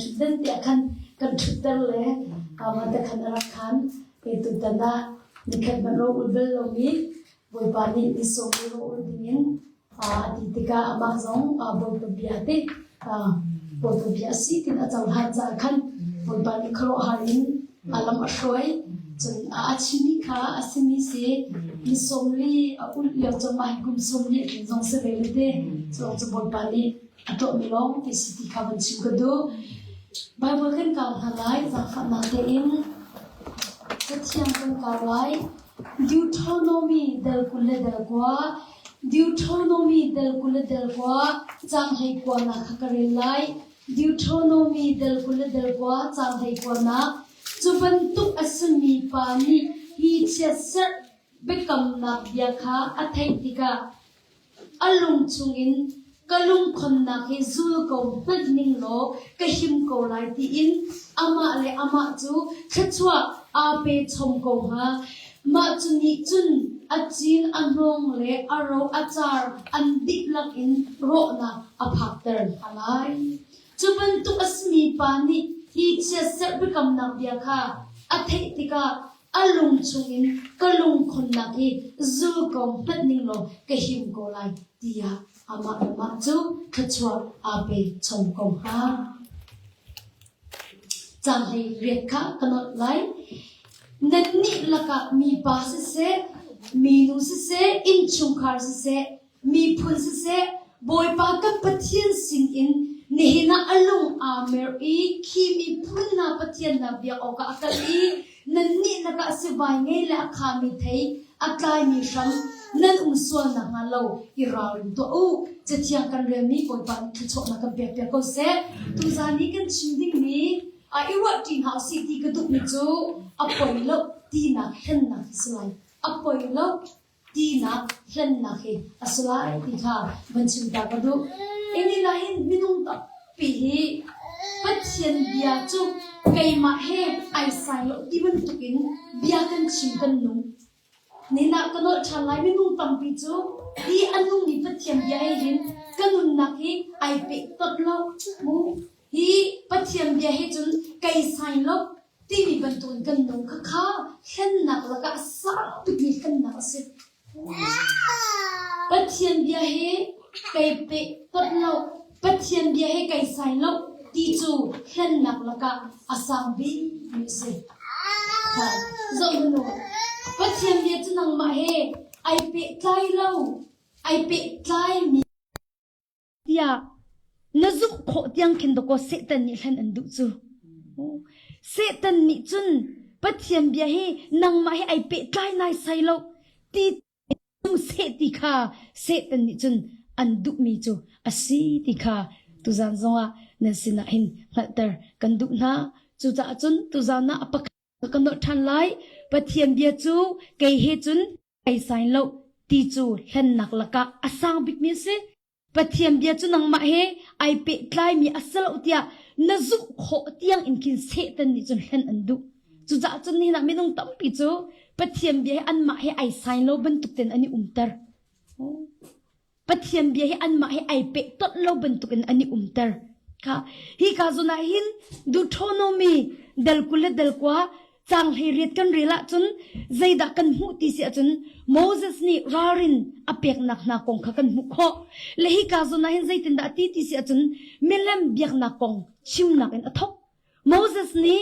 ชุดเดินเตะคันกันชุดเดินเลยมาแต่คันรักคันเป็นตุตันดาดิคันมันโรอุลเบลลมีบอยปานีดิโซมีโรอุลดิงินติติกาอามาซองบอยปบิอาติบอยปบิอาสิตินอาจารย์ฮันจาคันบอยปานีครอฮารินอาลัมอช่วยจนอาชิมิค่ะอาซิมิเซดิโซมีอุลเลียวจะมากุมสมลีกินซองเสเวลเดจงจะบอยปานีอัตโตมิลองที่สิติขาวันชิมกดูบายบอกกันการหลายจากขณะเดินจะเที่ยงกันการไว้ Deuteronomy เดลกุเลเดลกว่า Deuteronomy เดลกุเลเดลกว่าจางให้กว่านักขักเรลัย Deuteronomy เดลกุเลเดลกว่าจางให้กว่านักจุบันตุกอสมีปานีฮีเชสร์เบกำนักยาคาอัฐิติกาอลุงชุงินกะลุงคนนักให้ซูลกงนัดนิ่งโลกะหิมโกไลตีอินอามาเลอามาจูชัดชัวอาเปชมกงฮะมาจุนิจุนอาจีนอันรองเลอารออาจารอันดิลักอินโรนาอภักเตอร์อะไรจุบันตุกสมีปานิฮีเชสเบกำนักเดียค่ะอัฐิติกาอลุงชุงินกะลุงคนนักให้ซูลกงนัดนิ่งโลกะหิมโกไลตียาอามาจูขจวบอาเปชมกงฮาจำให้เรียกค่ะกนดไลนันนี่ละกะมีปาสเซมีนุสเซอินชุงคาร์สเซมีพุนสเซบอยปากับปะเทียนสิงอินนี่นะอลุงอาเมรีคีมีพุนนาปะเทียนนาเบียออกอักลีนันนี่ละกะสบายไงและอาคามีเทยอากายมีรังนั่นส่วนนักงานเราอีราริมตัวจะเที่ยงกันเรื่องนี้ปอยปานขจรนักเบียบก็เสตุจานี้กันชิมดิ้งนี้อีวัดจีนหาสิที่กระตุกมิจูปอยเล่าตีนักเห็นนักสลายปอยเล่าตีนักเห็นนักสลายที่ข้าบัญชีตากระดูนี่ละเห็นมินุงตับปีปัจเจียนเบียจูไก่มาเฮไอไซโลที่มันตุกินเบียกันชิมกันนุ่งนี่นักก็นอชาไลไม่นุ่งตั้มปีจูที่อันนุ่งนี่ปัจเจียนเบียให้เห็นกันนุ่งนักให้ไอเป็ดตัดเล่ามูที่ปัจเจียนเบียให้จนไก่ไซโลที่มีบรรทุนกันนุ่งข้าเห็นนักแล้วก็สาวปิดกันนักสิปัจเจียนเบียให้ไก่เป็ดตัดเล่าปัจเจียนเบียให้ไก่ไซโลที่จูเห็นนักแล้วก็สาวบิมีสิค่ะจงนุ่งปัจเจียนเบียจะนั่งมาเฮไอเป็ดไก่เล่าไอเป็ดไก่มีเดียน่าจุกโคตรยังเข็นตะโกเสตันนี่เห็นอันดุจูเสตันนี่จุนปัจเจียนเบียเฮนั่งมาเฮไอเป็ดไก่นายไซโลตีนุ่งเสติค่ะเสตันนี่จุนอันดุมีจูอาศัยติค่ะตุจานจงอ่ะนั่นสินะเห็นหัตเตอร์กันดุนะจูจ่าจุนตุจานะอปักกันดทันไลปัจเจียนเบียจูเกยเฮจุนไอไซโลตีจูเห็นนักละกะอาสังบิกมิสิปัจเจียนเบียจูนังมาเฮไอเป็ดไลมีอาศัยอุตยาน่าจุโคเตียงอินคินเซตันนี่จุนเห็นอันดุจูจ่าจุนนี่นะไม่ต้องตั้มปีจูปัจเจียนเบียอันมาเฮไอไซโลบรรทุกเต็นอันนี้เตอร์ปัจเจียนเบียอันมาเฮไอเป็ดตัดโลบรรทุกเต็นอันนี้เตอร์ค่ะฮีกาจุนายหินดูโทโนมีเดลกุเลเดลกว่าจางให้เรียดกันเรละจนใจดักกันหูตีเสียจนโมเสสนี่รารินอเปียกนักนักงขกันหุกข้อและฮิกาโซนาเห็นใจตินดาตีตีเสียจนเมลมเบียกนักงชิมนักเอ็นอทกโมเสสนี่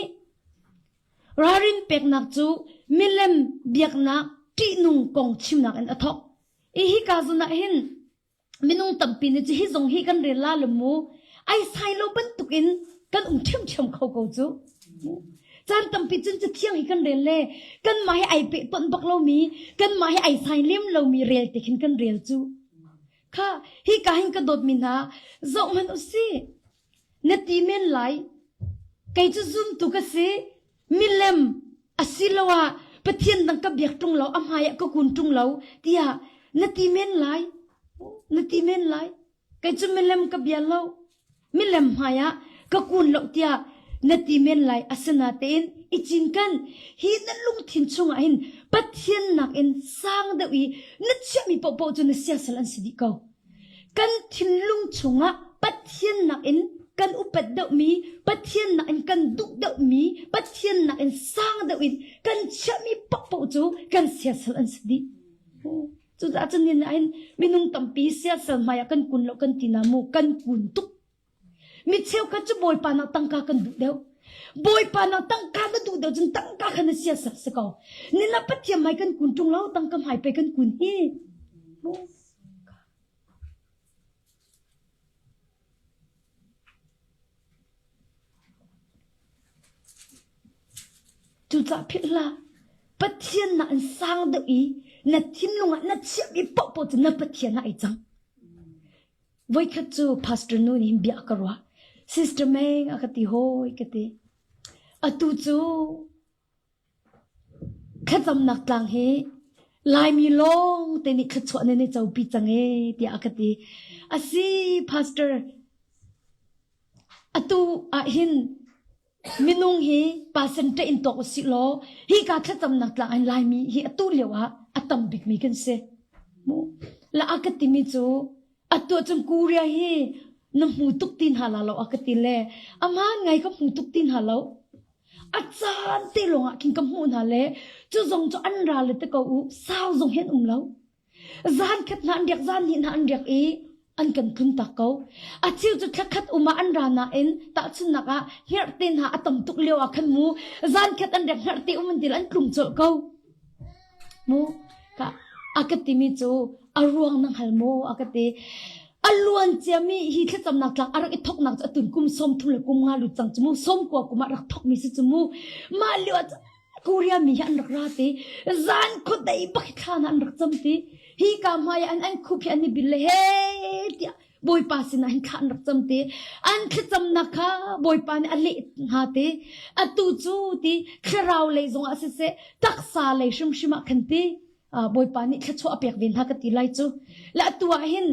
รารินเปียกนักจูเมลมเบียกนักตีนุงกงชิมนักเอ็นอทกฮิกาโซนาเห็นมินุงตัมปีนี่จะฮิซงฮิกันเรละลมูไอไซโลบันตุกินกันเชื่อมเขากูจูจานตั้มปิดจนจะเที่ยงให้กันเรียนเล่กันมาให้ไอเป็ดต้นบักเรามีกันมาให้ไอไซเลี่ยมเรามีเรียลติกันเรียลจูค่ะฮีกาหินกระโดดมินาโจมันอุสิเนตีเมนไลไกจูซุ่มตุกเสมิเลมอสิลวะปะเทียนดังกับเบียกตรงเราอำหายก็กุนตรงเราเดียเนตีเมนไลไกจูมิเลมกับเบียเรามิเลมหายก็กุนเราเดียนาทีเมนไลอาสนาเตนอิจินกันฮีนั่นลุงทิ้งชงอินปัทเทียนนักอินสร้างเดวีนัดเชื่อมีปปจนเสียสลันสิดิเกากันทิ้งลุงชงปัทเทียนนักอิน กันอุปเดมีปัจเจียนนักกันดุเดมีปัจเจียนนักสร้างเดวินกันเชื่อมีปะปจูกันเสียสละสติจุดอาจารย์นี่นมินุงตั้มปีเสียสละมาอยากกันกุนโลกันตินามูกันกุนตุกมิเชลกันจะบอยปานาตั้งกากันดุเดียวบอยปานาตั้งกาดุเดียวจนตั้งกากันเสียสละสกาวนี่นับปัจเจียนไม่กันกุนจงเล่าตั้งกำหายไปกันกุนเฮจุดจะพิลาปัจเจียนนันสร้างเดอีนัดทิ้งลงนัดเชื่อมีปปจะนับปัจเจียนนักจังไว้ขัดจูพาสเตอร์นูนี่เบียกรัวซิสเตอร์เมงอากติโฮยกติอตูจูขัดจำนักกลางเฮลายมีลงแต่นี่ขัดชวนในเจ้าปีจังเฮเดียอากติอาซีพาสเตอร์อตูอาหินมินุงฮีปาเซนเตอินโตสิโลฮีกาขัดจำนักกลางลายมีฮีอตูเลียวะอตัมบิกมีกันเซมูละอากติมิจูอตัวจงกูเรียเฮน้ำหูตุกตินหาลาเราอากติเลอามาไงก็หูตุกตินหาเราอาจารย์ตีลงอ่ะกินกำหูหาเลจู่จงจะอันราเลยตะกูสาวจงเห็นเราจานขัดนันเดียกจานหินนันเดียกอันกันพึ่งตะกูอาชิวจะขัดมาอันรานาตาชุนนักอ่ะเฮียตินหาอตมตุกเลียวอ่ะขันมูจานขัดอันเดียกเฮียติมันติลันกลุ่มโจกูมูกะอากติมิจูอารวงนังฮัลโมอากติอลวนเจมีฮีที่จำนักหลักอารักอิทกนักจะตุนกุมส้มทุเลกุมงาลุจังจมูส้มกว่ากุมารักทกมีสิจมูมาเลียวกูเรียมีอันรักราติจานคดได้บักข้านันรักจำติฮีกามายอันคุพิอันนี้บิลเฮติบอยปาสินะอันข้ารักจำติอันที่จำนักข้าบอยปานอันเละหาติอตูจูติคราวเลยจงอาศัยเสตักษาเลยชิมชิมาคันติบอยปานี่ขัดชัวเปียกวินฮักติไลจูและตัวเห็น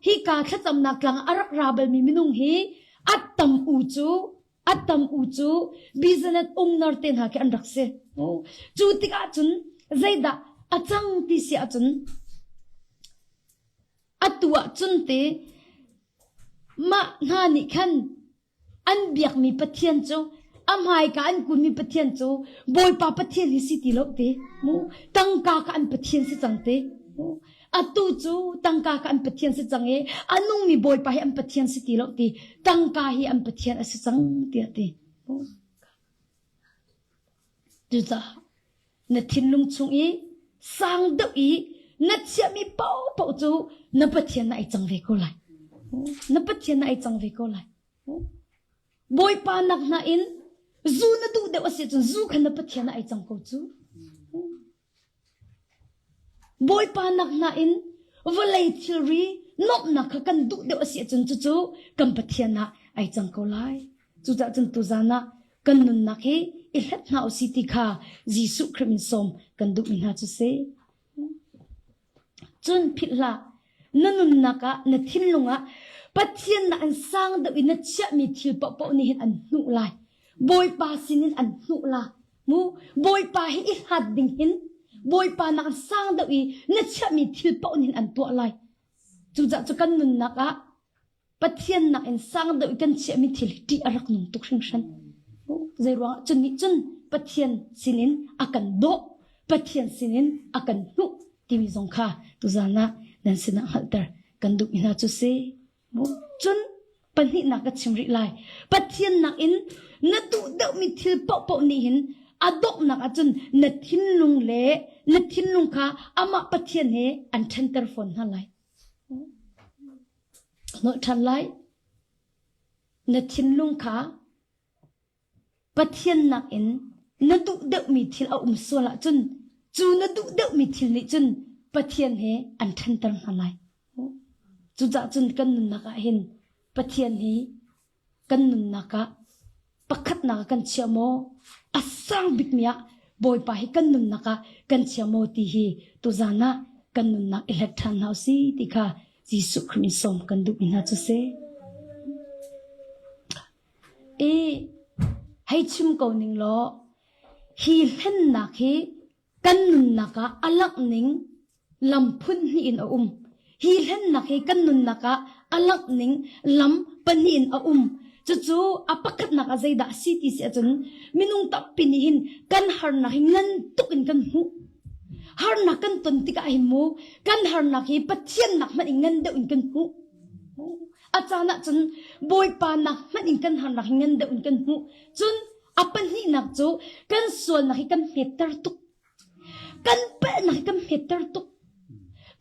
ฮีกาขัดจำนักกลางอารักราเบลมีมินุงฮีอัตตัมอูจูบิสเนตนร์เตนฮักอันรักเซจูติกาจุนใจดาอาจังติเสียจุนอัตัวจุนเตมาหานิขันอันเบียกมีปะเทียนจูอามายกาอันกุนมีปะเทียนจูบอยปาปะเทียนลิสิติโลเตมูตังกาอันปะเทียนสิจังเตมูอตูจูตังกาอันปะเทียนสิจังอันนุ่งมีบอยปาให้อันปะเทียนสิติโลเตตังกาให้อันปะเทียนสิจังเตียเตมูดูจ้านัดทินลุงชุงสังเดอีนัดเชื่อมีเป้าจูนับปะเทียนไหนจังเวกุไลนับปะเทียนไหนจังเวกุไลบอยปานักนาอินจูนัดูเดวสิจนจูขันนับปะเทียนไหนจังกูจูบอยปานักนาอินวลัยทิรีนกนักกันดูเดวสิจนจูกันปะเทียนไหนจังกูไลจูจะจนตุจานะกันนุนนักเฮอิเลตนาอุสิติขาจิสุคริมินสมกันดูมินาจุเซจนพิลานันุนนักะนัทินลุงะปัจเจียนนันสร้างเดวินัชเชมีทิลปะปะนี่เห็นอันนุไลบอยปาสินินอันนุลามูบอยปาให้อิหัดดิ่งหินบอยปานันสร้างเดวินัชเชมีทิลปะนี่เห็นอันตัวไลจุจะจุกันนุนนักะปัจเจียนนันสร้างเดวิกันเชมีทิลที่อารักนุงตุกชิงชันใจรัวจนนี้จนปัจเจียนสินินอากันโดปัจเจียนสินินอากันนุที่มีสงค่าตุจานะนั่นสินะฮัลเตอร์กันดูมินาจุเซมูจนปัญหานักชิมริไลปัจเจียนนักอินนัดดูเดมิทิลปปนี่หินอดอกนักจนนัดทินลุงเล่นัดทินลุงข้าอามาปัจเจียนเฮอันเทนเตอร์ฟอนฮัลไลโนทันไลนัดทินลุงข้าปัจเจียนนักอินนัดดูเดมิทิลเอาสวละจนจูนัดดูเดมิทิลนี่จนปัจเจียนเฮอันเทนเตอร์ฮัลไลจุดจนกันนุนนักเห็นปัจเจียนเฮกันนุนนักปักขัดนักกันเชียโมอาสังบิกเมียบอยไปกันนุนนักกันเชียโมตีเฮตุจานะกันนุนนักอิเล็กทรอนเฮาซีติค่ะจิสุคริสมกันดูอินาจุเซให้ชุมกอนิงล้อฮีเล่นนักเฮกันนุนนักอลักนิงลำพุ่นนี่อินฮีเล่นนักให้กันนุนนักอลักนิงลำปนินอุ้ม chu apakat nak azai da city se chun minung tap pinihin kan har na hingan tukin kan hu har na kan ton tika hin mu kan har na hi pathian nak man ingan de un kan hu achana chun boy pa nak man in kan har na hingan de un kan hu chun apan hi nak chu kan sual na hi kan meter tuk kan pe na hi kan meter tuk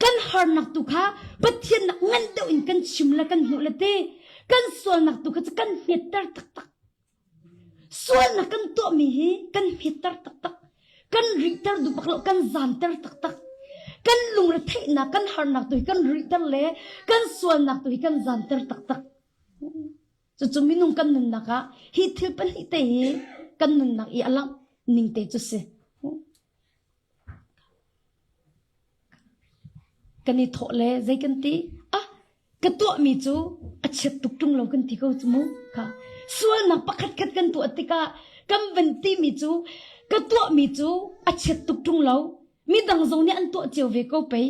kan har nak tu kha pathian nak ngan de un kan chimla kan hu la te kan sual nak tu kha kan meter tak tak sual nak kan to mi hi kan meter tak tak kan riter du paklo kan zanter tak tak kan lung la thei na kan har nak tu kan riter le kan sual nak tu kan zanter tak tak chu minung kan nun naka hi thil pan hi te hi kan nun nak i alang ning te chu se kan ni tho le zai kan ti ka to mi chu a chet tuk tung lo kan ti ko chu mu ka sual nak pakhat khat kan tu atika kam van ti mi chu ka to mi chu a chet tuk tung lo mi dang zong ni an to cheu ve ko pe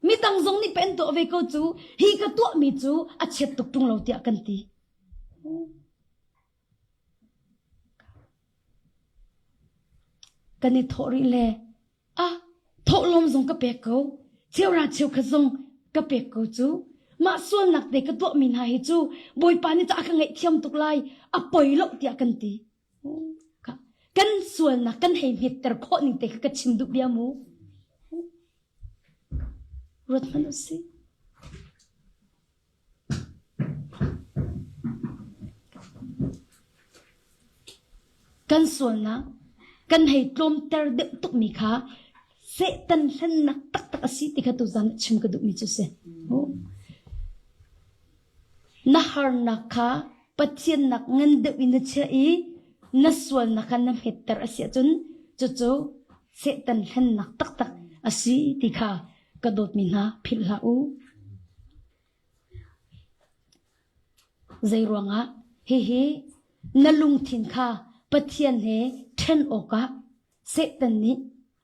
mi dang zong ni pen to ve ko chu hi ka to mi chu a chet tuk tung lo tia kan ti kan ni thori le tho lom zong ka pe ko cheu ra cheu kha zong ka pe ko chu ma sual nak de ka to min ha hi chu boy pa ni cha ka ngai thiam tuk lai a poi lo tia kan ti kan sual nak kan hei meter kho ning te ka chim du bia mu rot manu si kan sual na kan hei tlom ter de tuk mi kha se tan hlan nak tak tak asi ti kha tu zan chim ka du mi chu se na har nak kha pathian nak ngan de in che i na sual nak kan na meter asi chun chu se tan hlan nak tak tak asi ti kha ka dot min ha phil ha u zai ruanga he na lung thin kha pathian he then oka se tan ni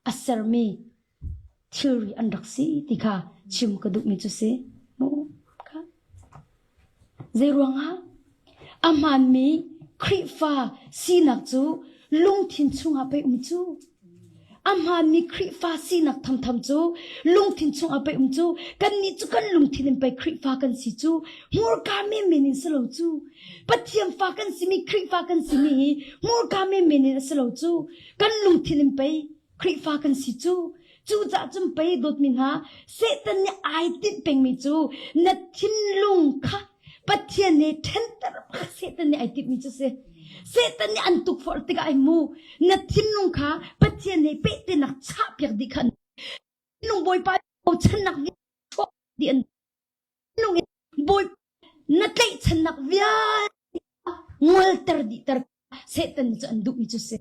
asar mi theory andaksi ti kha chim ka du mi chu se mo kha zai ruanga aman mi khrifa sinak chu lung thin chunga pe chu aman mi khrifa sinak tham chu lung thin chunga pe chu kan ni chu kan lung thin pe khrifa kan si chu mur ka me menin selo chu pathiam fa kan si mi khrifa kan si mi mur ka me menin selo chu kan lung thin pe khrifa kan si chu za chum pe dot min ha se tan ni ai ti peng mi chu na thin lung kha pathian ne then tar se tan ni ai ti mi chu se tan ni an tuk for ti ga ai mu na thin lung kha pathian ne pe te nak cha pyak di khan lung boy pa o chan nak ni tho di an lung boy na tlei chan nak via ngol tar di tar se tan ni an du mi chu se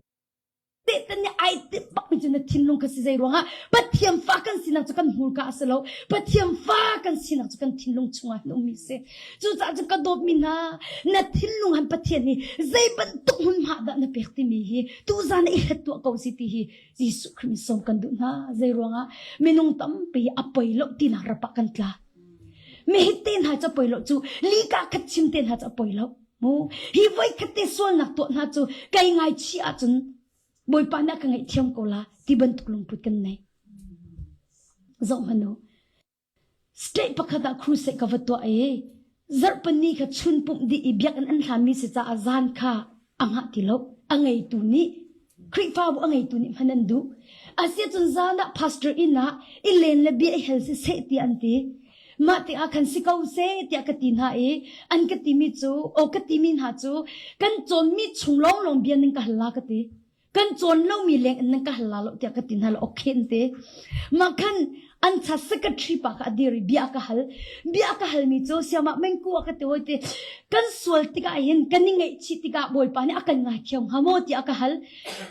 tan ni ai ti bak mi chu na thin lung kha si zai ronga pathiam fa kan sinak chu kan hul ka asalo pathiam fa kan sinak chu kan thin lung chunga no mi se chu cha chu ka dot mi na thin lung han pathian ni zai ban tuk hun ma da na pekti mi hi tu za na i het tu ko si ti hi jisu khrim som kan du na zai ronga minung tam pe apoi lo ti na ra pa kan tla me hitin ha cha poi lo chu li ka khat chim ten ha cha poi lo mo hi voi khate sol nak to na chu kai ngai chi a chun boy pa na ka ngai thiam ko la ti ban tuk lung put kan nai zong hanu stay pakata cruise ka vatwa e zarpani kha chun pum di ibyak an hlami se cha azan kha anga tilo angai tu ni khrifa bu angai tu ni hanan du asia chun zana pastor ina ilen la bi hel se ti anti ma ti akhan sikau se ti akatin ha e an ka ti mi chu o ka ti min ha chu kan chon mi chunglong long bian ning ka hla ka ti kan chon lo mi leng ning ka hla lo ti akatin ha lo okhen te ma khan an cha secretary pa ka diri bia ka hal mi chu siama meng ku ka te hoite kan sol ti ka hin kan ni ngai chi ti ka boy pa ni akan ngai khiam hamo ti aka hal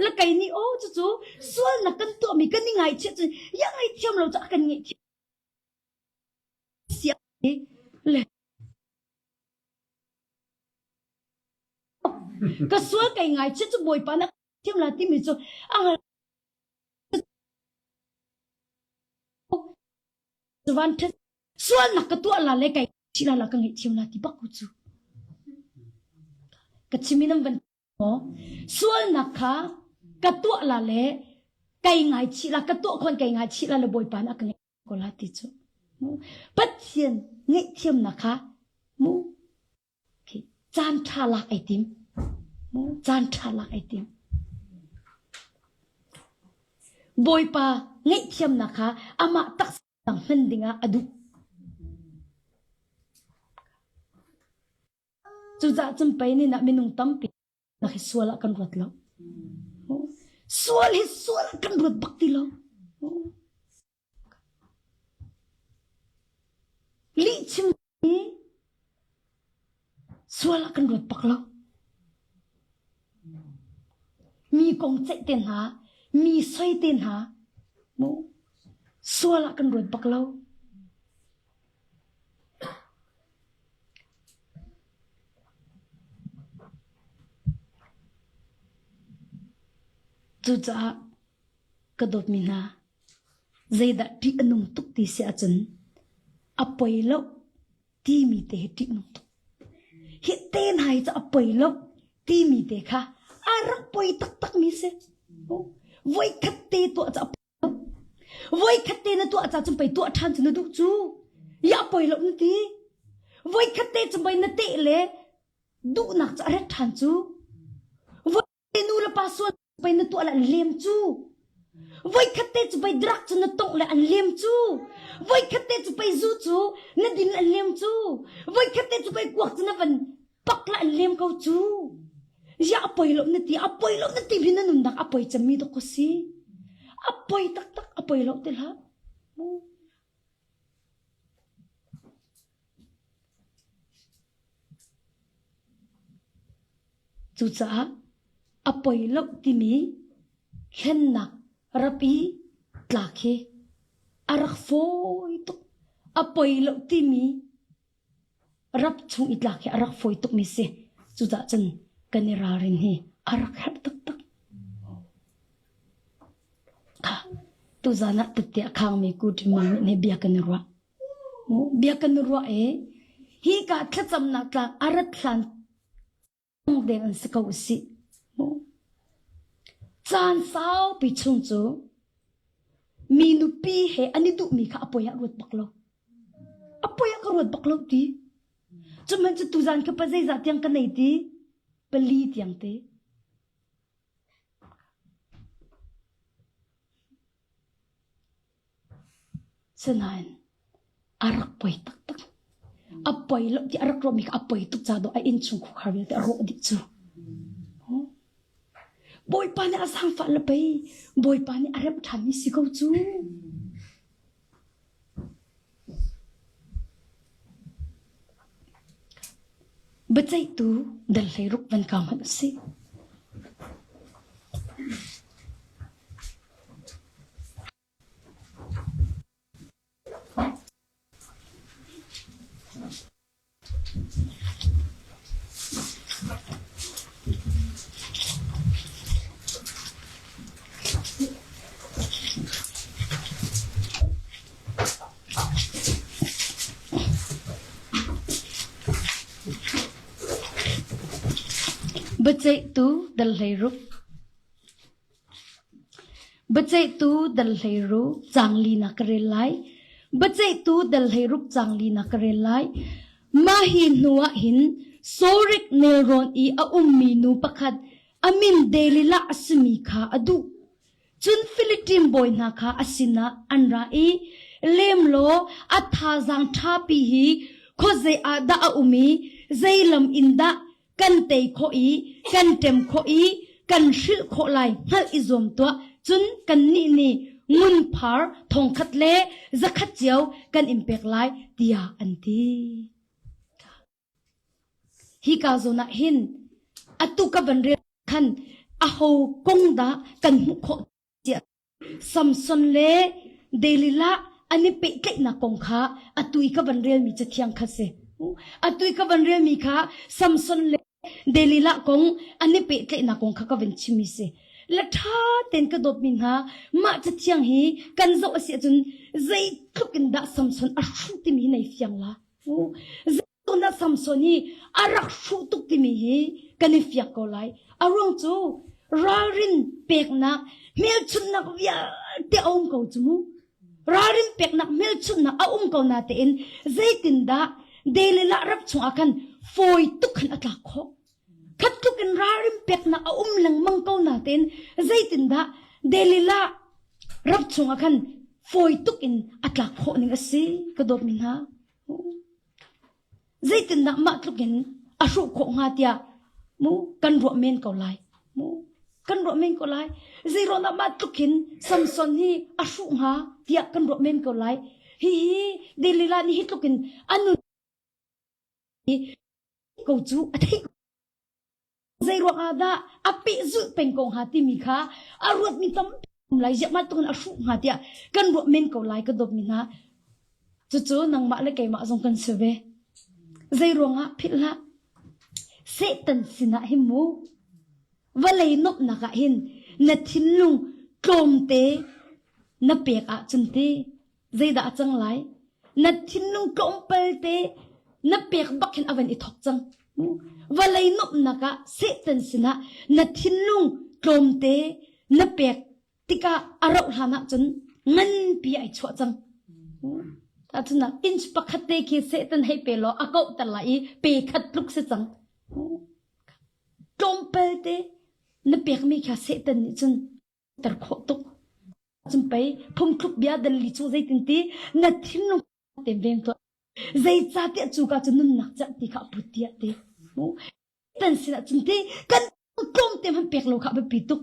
la kai ni o chu sol na kan to mi kan ni ngai chi chu ya ngai thiam lo cha kan ngai le ka sual kai ngai chu boy pa na thiam la ti mi chu ang van sual na ka tu ala le kai chi la ka ngai thiam la ti ba ku chu กชิมินัมวันโอส่วนนักค่ะกระตัวละเล่ไก่ไงชีละกระตัวคนไก่ไงชีละเลยบอยปานักเงก็ลาติจูปัจเจียนเงี้ยเทียมนะคะมูจานชาลักไอติมมูจานชาลักไอติมบอยปาเงี้ยเทียมนะคะอามาตักสังเฮนดิงาอดุจูจ่าจำไปนี่นะมินุงตั้มปีนักสวลกันรถแล้วสวลกันรถบักติแล้วลิชิมนี่สวลกันรถบักแล้วมีกองเจเต็นหามีสอยเต็นหาสวลกันรถบักแล้วจูจ่ากระดบมินาใจดัดที่นุ่งตุกที่เสียจนอภัยแล้วที่มีเตะที่นุ่งตุกเฮเต้นหายจะอภัยแล้วที่มีเตะค่ะอารักปอยตักมีเสไว้ขัดเตะตัวจะอภัยแล้วไว้ขัดเตะนะตัวจะจำไปตัวทันจะนึกจูอย่าอภัยแล้วนั่นทีไว้ขัดเตะจำไปนั่นเตะเลยดูหนักจะอะไรทันจูไว้นูละปาส่วนไปนั่นตัวละเลี้ยมจูไว้ขัดเตะจะไปดรักจนนั่นตกละอันเลี้ยมจูไว้ขัดเตะจะไปจูจูนั่นดินอันเลี้ยมจูไว้ขัดเตะจะไปกวกจนนั่นวันปักละอันเลี้ยมเขาจูอย่าอภัยแล้วนั่นทีอภัยแล้วนั่นทีพี่นั่นนุ่มดักอภัยจะมีดอกก็สิอภัยตักอภัยแล้วเตละจูจ้าอภัยแล้วที่มีเห็นนักรับปีตลาเคอารักโฟยตุกอภัยแล้วที่มีรับชงอิตลาเคอารักโฟยตุกมิเสจูจ้าจันกันนิรารินฮีอารักแฮบตักค่ะตูจานะตัดเตะข้างมีกูที่มันในเบียกันรัวเบียกันรัวฮีกาทัดจำนักลางอารักลันเดอันสกาวสิจานสาวไปชงจูมีนุปีเหอันนี้ดูมีค่ะอภัยรถบักลอภัยรถบักลดีจนมันจะตูจานกับปัจจัยจัดยังกันไหนดีเปลีดยังเตฉะนั้นอารักไปตักอภัยแล้วที่อารักเรามีค่ะอภัยตุกจาโดไออินชงคุคาร์เตอร์โรดิจูบอยปานี่อาสังฟันละไปบอยปานี่อารับทำมิสิกาจูบัจจัยตูดัลเลยรุกวันกามันสิบัจจัยตูดัลเลยรุกบัจจัยตูดัลเลยรุกจังลีนักเรลัยบัจจัยตูดัลเลยรุกจังลีนักเรลัยมาหินนัวหินโซริกเนรอนอีอามีนูปักขัดอามินเดลิละอสมีขาอดูจุนฟิลิปปินส์บอยนาคาอสินะอันราอีเลมโลอัฐาจังทาปีฮีโคเซอาดาอามีเซลมอินดากันเตยโคอีกันเต็มโคอีกันชื่อโคไลฮัลอิซอมตัวจุนกันนี่งุนพาร์ทองคัดเล่จะคัดเจียวกันอิมเปกไลเดียอันทีฮิกาโซนาหินอตุกบันเรียขันอาหูกงดากันมุขเจียซัมซอนเล่เดลิละอันนี้เป๊ะเกนักกงขาอตุยกบันเรียมีจะเทียงคัสเซอตุยกบันเรียมีขาซัมซอนเล่เดลิละกงอันนี้เป๊ะเกนักกงขาก็เป็นชิมิเซและถ้าเต็นกระดบมินหามาจะเทียงฮีกันโซเสียจนใจคลุกินดาซัมซอนอาชุติมีในเฟียงละตัวนั้นซัมซอนฮีอารักชูตุกติมีฮี กันเฟียกก็ไลอารมณ์จูรารินเป็กนักเมลชุนนักวิยาเตอมเขาจูมูรารินเป็กนักเมลชุนนักเอาเขานาเตนใจตินดาเดลิละรับชงอากันฟอยตุกขันอัตลักขคัดตุกันรารินเป็กนักเอาหลังมังเขานาเตนใจตินดาเดลิละรับชงอากันฟอยตุกินอัตลักขนี่ก็สิกระโดดมินฮาใจตินดามาตุกินอาชุขงฮาเตียมูกันรัวเมนเขาไลมูกันรัวเมนก็ไลซีโรนามาตุกินซัมซอนฮีอาชุงฮาเตียกันรัวเมนก็ไลฮีเดลิลานี่ฮิตุกินอันนู้นกูจูอะที่ซีโรอาดาอภิจุเป็นกงฮาติมิค่ะอารวดมีตั้มไลจะมาตุกันอาชุงฮาเตียกันรัวเมนก็ไลก็ดบมินะจู่ๆนังมาเลยไก่มาส่งกันเสวซีโรงะพิละเสตันสินะหิมูว่าเลยนกนักหินนัดทิ้งลุงกลมเตนับเปียกอาจันเตใจด่าจังไรนัดทิ้งลุงกลมเปลเตนับเปียกบักหินอวันอิทอกจังว่าเลยนกนักเสตันสินะนัดทิ้งลุงกลมเตนับเปียกติกาอารมณ์หานะจันงั้นปีไอชัวจังแต่ทุนนะอินสปักขัดเตคีเสตันให้เปลออากาตลายเปขัดลุกเสจังกลมเปเตนับเปียกมีแค่เสตันนี่จนตะโคตุกจนไปพุ่มคลุบยาดันลิจูใจตินตีนัดทิ้งลงเต็มเวงตัวใจจ่าเตะจูกาจนนุ่นหนักจัดตีข้าพุทธิเตะตันสินะจนตีกันกลมเต็มมันเปียกโลข้าไปปิดตุก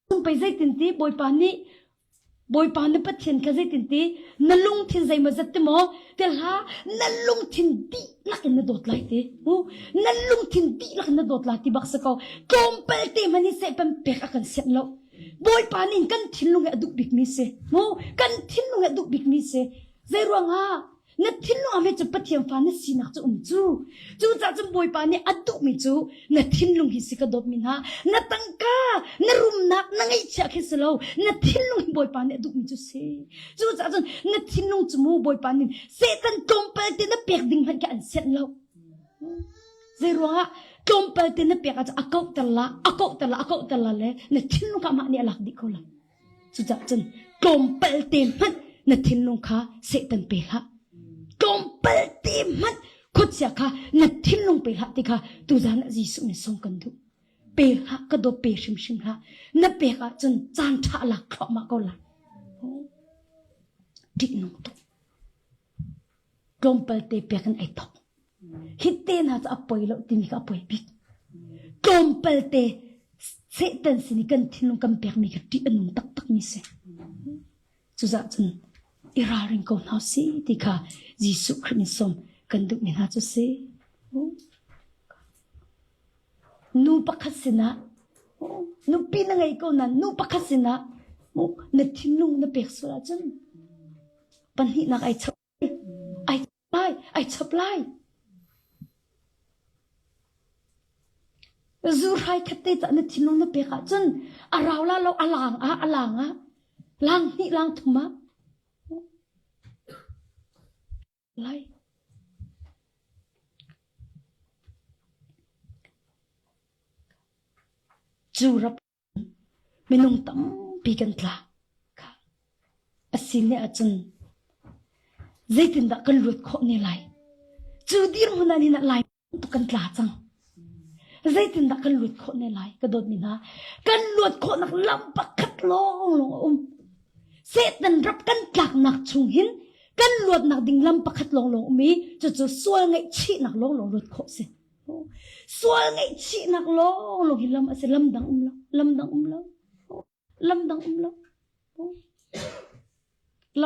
จนไปใจตินตีบอยปานี่บอยปานปัจเจียนข้าใจตินตีนั่นลุงทิ้งใจมาจัดเตมอเดี๋ยวฮะนั่นลุงทิ้งดีลักนั่นโดดไล่เตะนั่นลุงทิ้งดีลักนั่นโดดไล่ที่บักสกาวกลมเปลเตมันนี่เสเป็นเปียกอากันเสร็จแล้วบอยปานินกันทิ้งลุงให้ดุบิกมิเสกันทิ้งลุงให้ดุบิกมิเสใจรัวงานัดทิ้งลุงอเมจะปัจเจียนฟ้านั่นสีนักจะจูจ่าจำบอยปานี่อัดดุมิจูนัดทิ้งลุงฮิสิกระโดดมินฮานัดตั้งกานัดรุมนักนั่งไอเจ้าคิสเลวนัดทิ้งลุงบอยปานี่ดุมิจูเสจูจ่าจำนัดทิ้งลุงจมูบอยปานินเสตันกลมเปลเตนัดเปียกดิ่งพันกันเสร็จแล้วใจรัวงากลมเปลเตนัดเปียกอาจจะอากาตละเลยนัดทิ้งลุงข้ามาเนี่ยหลักดิโคละจูจ่าจำกลมเปลเตมันนัดทิ้งลุงข้าเสตันเปละกลมเปลเตมันคุดเสียค่ะนัดทิ้งลงไปละติค่ะตัวจานจีสุนิส่งกันดูเปละก็โดเปชิมละนับเปละจนจานชาลักครอบมาก็ละดินงตุกลมเปลเตเปียกันไอทอกฮิตเตน่าจะอภัยแล้วที่มีก็อภัยบิดกลมเปลเตเสตันสินิกันทิ้งลงกันเปียกมีก็ดินงตักมีเสจุดจนอิราริงก็น่าสิติค่ะจีสุคริสต์กันดูมินาจุเสนูปักสินะนูปีนังไงก็นั่นนูปักสินะนัดทิ้งลุงนับเปียกสุราจันปัญหานักไอชับไอชับไล่จูไรคัดเตจะนัดทิ้งลุงนับเปียกจันอาราวละเราอลางลางนี่ลางถุมะไล่จูรับไม่นุ่งตั้มปีกันตลาค่ะอาศินเนี่ยอาจารย์ใจตินดักกันลุดโคเนี่ยไล่จูดีร์มันนี่น่ะไล่ตุกันตลาจังใจตินดักกันลุดโคเนี่ยไล่กระโดดมินากันลุดโคนักลำปักขัดลงเสตันรับกันหลักหนักชุงหินกันลวดหนักดิ่งลำปักขัดลงมีจะสวยไงชี้หนักลงลวดโคเสสวยไงชี้หนักลงหินลำอะไรลำดังลำดังล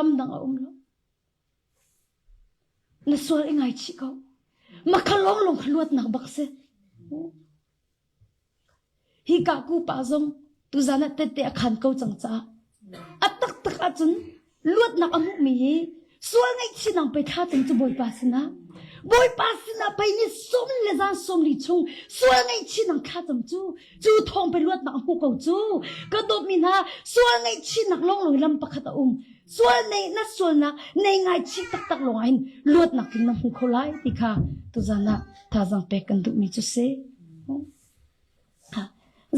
น่ะสวยไงชี้เขามาขลงลงขลวดหนักบักเสฮิกากูปาซงตุจานะเตะขันเขาจังจ้าอัตักอาจนลวดหนักอมุมีสวยไงชี้หนังไปท่าจังจะบอยปาสนะไปนี่ส้มเลยจ้าส้มลิชงสวยไงชี้หนังข้าจังจูทองไปลวดหนักหูเขาจูก็โดดมีนาสวยไงชี้หนักลงลำปักขัด ส่วนในนัดส่วนนะในไงชิตักตักลงอินลวดนักกินน้ำหูเขาไล่ติค่ะตุจานะท่าจังเป็กกันดุมีจุเสค่ะ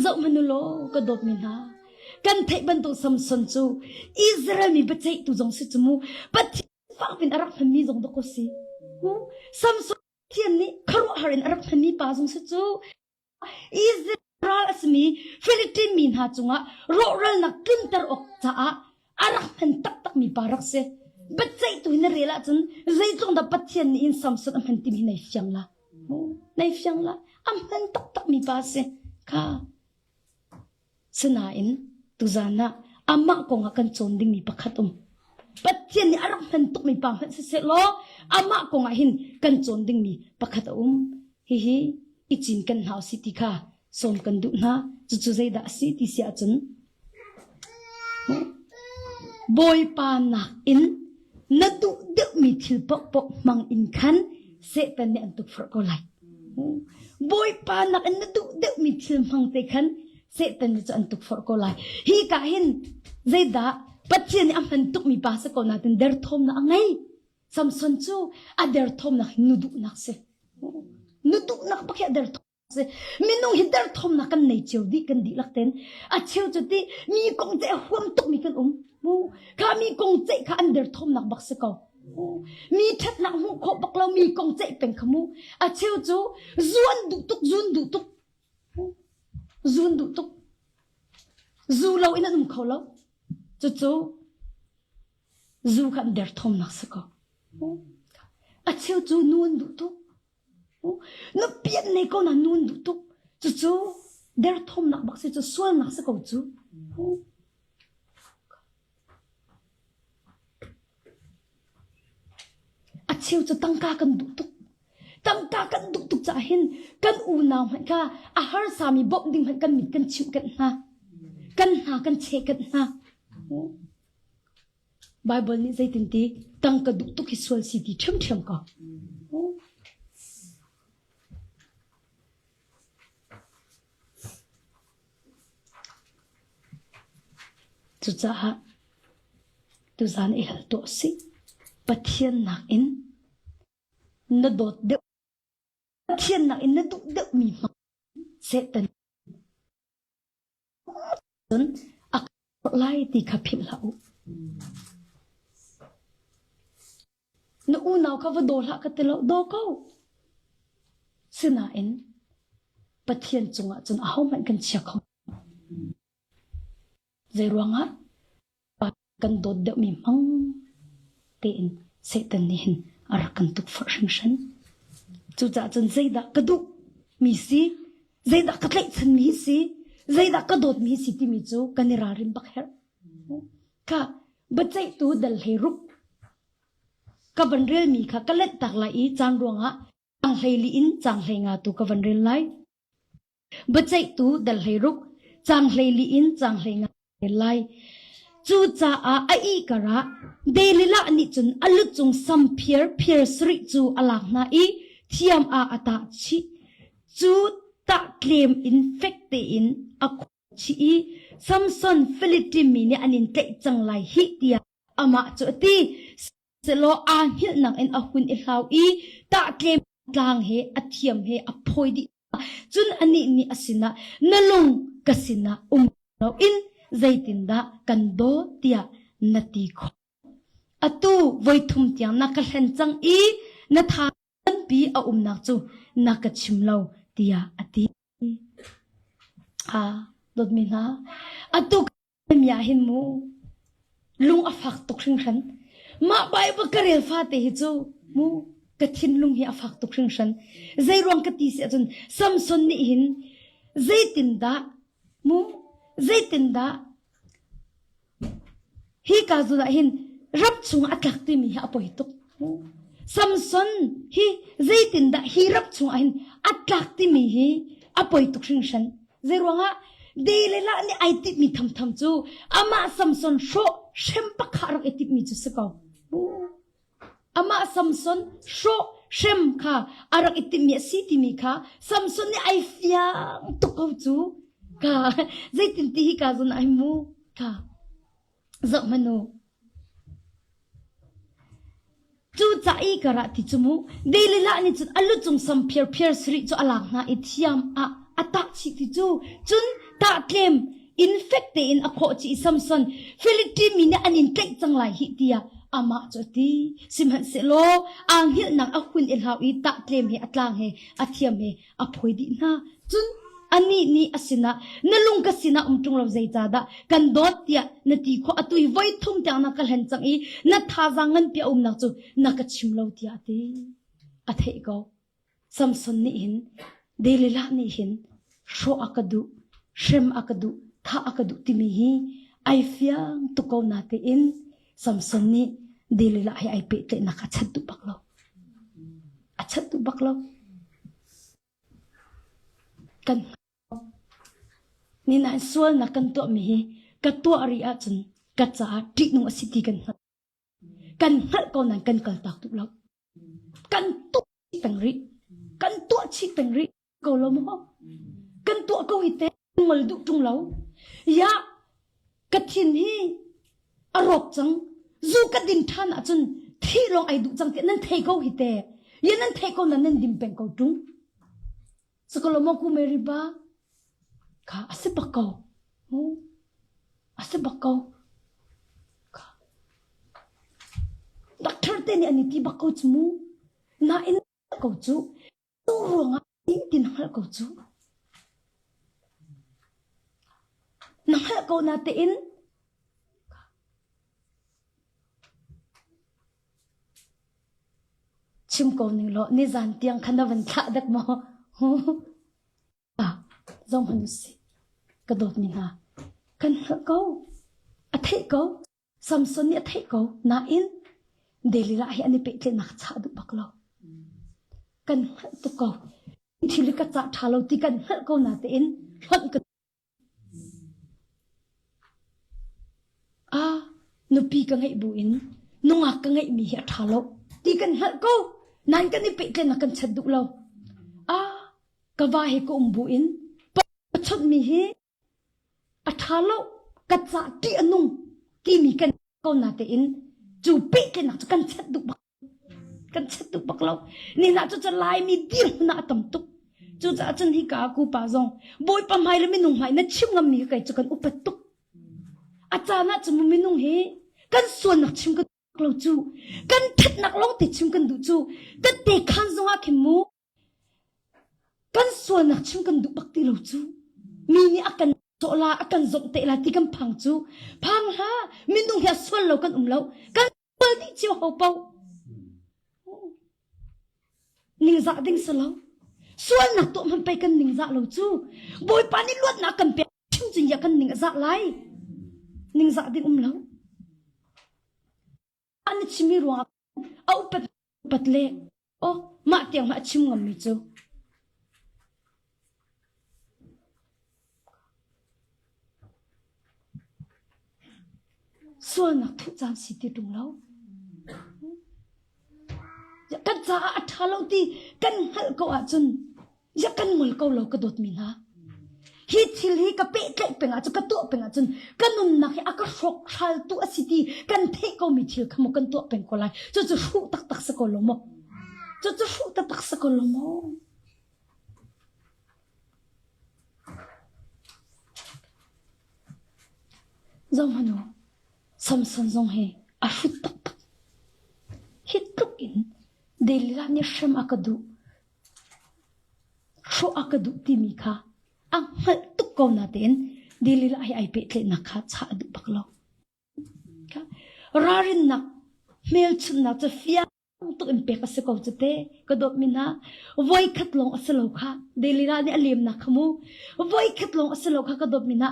เจ้ามันโลก็ดบมินากันเทบันตุสัมสันจูอิสราเอลมีปัจจัยตุจงสิจมูปัจจัยฟังเป็นอารักพันมีจงตะกุสิสัมสันเทียนนี้ครุหารินอารักพันมีปาจงสิจูอิสราเอลสมีฟิลิปปินส์มีนาจงะโรรัลนักกินตระอกจ้าอารักพันตักตักมีปารักเสปัจจัยตุยนเรล่าจนใจจงดับปัจจัยนี้อินสัมสันอัมพันติมีในฟิยังละในฟิยังละอัมพันตักตักมีปาเสค่ะสนาอินตุจานะอามาคงakan conding mi pakhatum patien ni arak han tuk mi pam han se lo ama kong ahin kan conding mi pakhatum hi ichin kan hau city kha som kan du na chu chu zaida city sia chun boy pa na in na du de mi thil pok pok mang in khan se tan ne antuk for ko lai boy pa na in na du de mi thil mang te khan se tan ni chan tuk for ko lai hi ka hin zaida patchen ni amhan tuk mi pa sa ko natin der thom na angai samson chu a der thom na nudu nak se nudu nak pakya der thom se minung hi der thom na kan nei cheu di kan di lakten a cheu chu ti mi kong che huam tuk mi kan mu ka mi kong che kha an der thom nak bak se ko mi that nak mu kho bak lo mi kong che peng khamu a cheu chu zuan du tuk zun du tuk zu lo ina num kho lo chu zu kan der thom nak se ko a cheu chu nun du tuk no pian nei ko na nun du tuk chu der thom nak bak se chu sual nak se ko chu a cheu chu tangka kan du tuk tangka kan du tuk cha hin kan u naw han ka a har sami bok ding han kan mit kan chiu kan ha kan che kan ha bible ni zai tin ti tangka du tuk hi sual si ti them ka chu cha ha tu zan e hal to si pathian nak in na dot de pathian nak in na du de mi ma setan sun ak lai ti khapil lau na unaw ka va dol ha ka telo do ko sina in pathian chunga chun a hom man kan chia khom zai ruanga kan dot de mi mang tin setan ni hin arakan tuk function chu cha chun zaida kadu mi si zaida katlai chan mi si zaida kadot mi si ti mi chu kanira rin bakher ka bachai tu dal he rup ka banrel mi kha kalet tak la i chang ruanga ang heli in chang henga tu ka banrel lai bachai tu dal he rup chang heli in chang henga lai chu cha a I kara daily la ni chun alu chung sam phier sri chu alak na I thiam a ata chi chu ta claim infect in a chi samson philippine mi ni anin te chang lai hi tia ama chu ti selo a hil nang in a hun I hlau I ta claim tlang he a thiam he a phoi di chun ani ni asina nalung kasina no in zaitinda kan do tia nati kho atu voithum tiang nakalen chang I na tha pi a umnak chu nakachimlo tia ati dot mi na atu mya hin mu lung afak tok ring ran ma bai ba karel fa te hi chu mu kathin lung hi afak tok ring ran zai rong ka ti se chun samson ni hin zaitinda mu zaitinda hi ka zula hin rap chung atlak ti mi ha poituk samson hi zaitinda hi rap chung hin atlak ti mi hi apoituk ring shan zeronga delela ni aitip mi tham tham chu ama samson sho shempa kharak etip mi chu sakaw ama samson sho shem kha arak etip mi si ti mi kha samson ni ai fia to ko chu ka zaitin ti hi ka zon ai mu ka zo manu จูจ่าอีกระติจมูเดลิละนี่จุดอลุจงสัมเพียร์เพียร์สริจุอลังนาอิทิยามอัตชิติจูจุนตาเกมอินเฟกเตอินอโคจิซัมซอนฟิลิติมินอันอินเต็กจังไรฮิติยาอามาจตีสิมหันเซโลอังฮิลนังอคุนเอลฮาวีตาเกมเฮอัตลางเฮอัตเทียมเฮอพอยดินาจุนอันนี้นี่อาศินะนลุงกสินะจุงเราใจจ้าดะกันดอดเตียนตีขออตุยไว้ทุ่มจังนักเห็นจังอีนัทาจังเงินเปียนักจูนักชิมเราเตียตีอัฐเอกาซัมซอนนี่เห็นเดลิละนี่เห็นโชอักดุเชมอักดุท่าอักดุติมีฮีไอเฟียงตุกเอานาเตอินซัมซอนนี่เดลิละให้ไอเปเตนักชัดตุบักเราชัดตุบักเรากันนี่นายส่วนนักกันตัวมีกันตัวอริยจนกันจะติดนุ่งสิทธิกันกันหัดก่อนนั้นกันกันตักตุกเรากันตัวชิเป็นริกันตัวชิเป็นริก็ลมฮกันตัวก็หิเตงลดุจุงเรายะกัดทินฮีอรกจังจูกัดดินท่านอาจนที่ลงไอดุจังเตนั่นเทก็หิเตยันนั่นเทก็นั้นดิมเป็นก็จุงสกลมกูเมริบาค่ะอาศัยบักเกาอาศัยบักเกาค่ะด็อกเตอร์เตนี่อันนี้ที่บักเกาจมูน่าอินเกาจูตัวรวงอ่ะอินหัลเกาจูน่าหัลเกาน่าเตอินชิมเกาหนึ่งโลนี่จานเตียงขันวันท่าดักมอจงหันสิกระโดดมินากันเหกเอาอัฐเกาซัมซอนนี่อัฐเกาน่าอินเดลิละให้อันนี้เป็นนักชาดุบักเรากันเหตุเกาที่ลิกจัดทาเราที่กันเหเกาน่าเตอินหันกันนุปีกันไงบุอินนุ่งกันไงมีเหตุทาเราที่กันเหเกานั่นกันนี่เป็นนักกันชาดุเรากว่าเหก็บุอินชดมีเฮอัฐาโลกัจจที่อนุ่งที่มีกันก็นาเตอินจูปิกันนักกันชัดดุบักกันชัดดุบักเรานี่น่าจะลายมีดีน่าตำตุกจูจะจันที่กากูป่าซองบอยปั๊มให้แล้วไม่นุ่งให้นั่นชิมงามีกันจะกันอุปตุกอาจารย์น่าจะไม่นุ่งเฮกันส่วนนักชิมกันเราจูกันทัดนักลองติดชิมกันดูจูกันเตะขันซองอาเขมูกันส่วนนักชิมกันดูบักตีเราจูมีนี่อากันโซลาอากันจงเตะลาที่กันพังจูพังฮะมินดุงเฮียส่วนเรากันเรากันเปิดที่เจียวเขาเป่านิ่งจ่าดิ้งสลาวส่วนนักตัวมันไปกันนิ่งจ่าเราจูบอยปานี่ลวดนักกันเปียชิมจริงอยากกันนิ่งจ่าไรนิ่งจ่าดิ้งเราอันนี้ชิมิรัวเอาปัดเล่โอ้มาเตียงมาชิมงามีจูส่วนนักทุจานสิทธิตรงเราอยากกันจะอัฐาเราตีกันหัลก็อาจนอยากกันมวยก็เรากระโดดมีนะฮิตทิลฮีกับเป๊ะเล็กเป็นอาจจะกระตัวเป็นอาจนกันนุ่นนักให้อากาศรกชัลตัวสิทธิกันเทก็มีทิลขโมกันตัวเป็นก็ไรจะฟูตักสกอลโมจะฟูตักสกอลโมจงฮันโนซัมซันจงเฮอาฟุตตักฮิตลุกินเดลิลานิชมอากาดูโชอากาดูติมิค่ะอังหัดตุกกอนาเตนเดลิลาให้ไอเปตเลนักค่ะชาดูบักลอค่ะรารินนักเมลชุนนักจะฟิยตุอินเปกสกอจะเตกระโดดมินะไว้ขัดลงอัสโลค่ะเดลิลาเนี่ยเลียมนักขมูไว้ขัดลงอัสโลค่ะกระโดดมินะ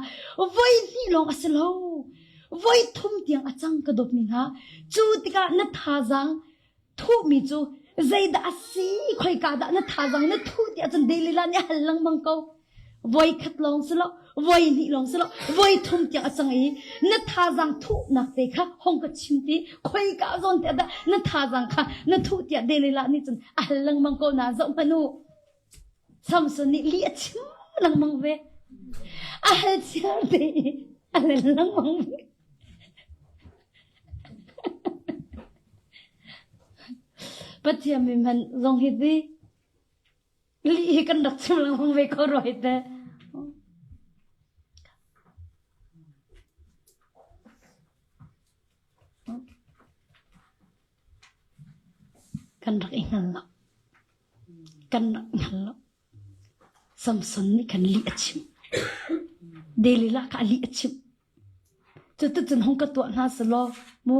ไว้นี่ลงอัสโลไว้ทุ่มเตียงอาจังกระดบมินะจูติกานัทาจังทุ่มมิจูใจดาสีคอยกาดานัทาจังนัททุ่มเตียงจันเดลิลาเนี่ยหันหลังบังเกาไว้ขัดลองสละไว้นี่ลองสละไว้ทุ่มเตียงอาจังอีนัทาจังทุ่มนักเตะค่ะห้องกระชิมตีคอยกาจนเตียดานัทาจังค่ะนัททุ่มเตียงเดลิลานี่จันหันหลังบังเกาน่าจะพนุซัมซุนนี่เลี้ยชิมหลังบังเวหันเสียเดหันหลังบังเว ปัจเจียมีมันลงหิดีลีกันดักชิมลังเวก็รอยแต่กันรักอีกนั่นละกันรักนั่นละสัมสนนี่กันลีอชิมเดลิละกันลีอชิมจุดจนห้องกระตัวน่าสโลมู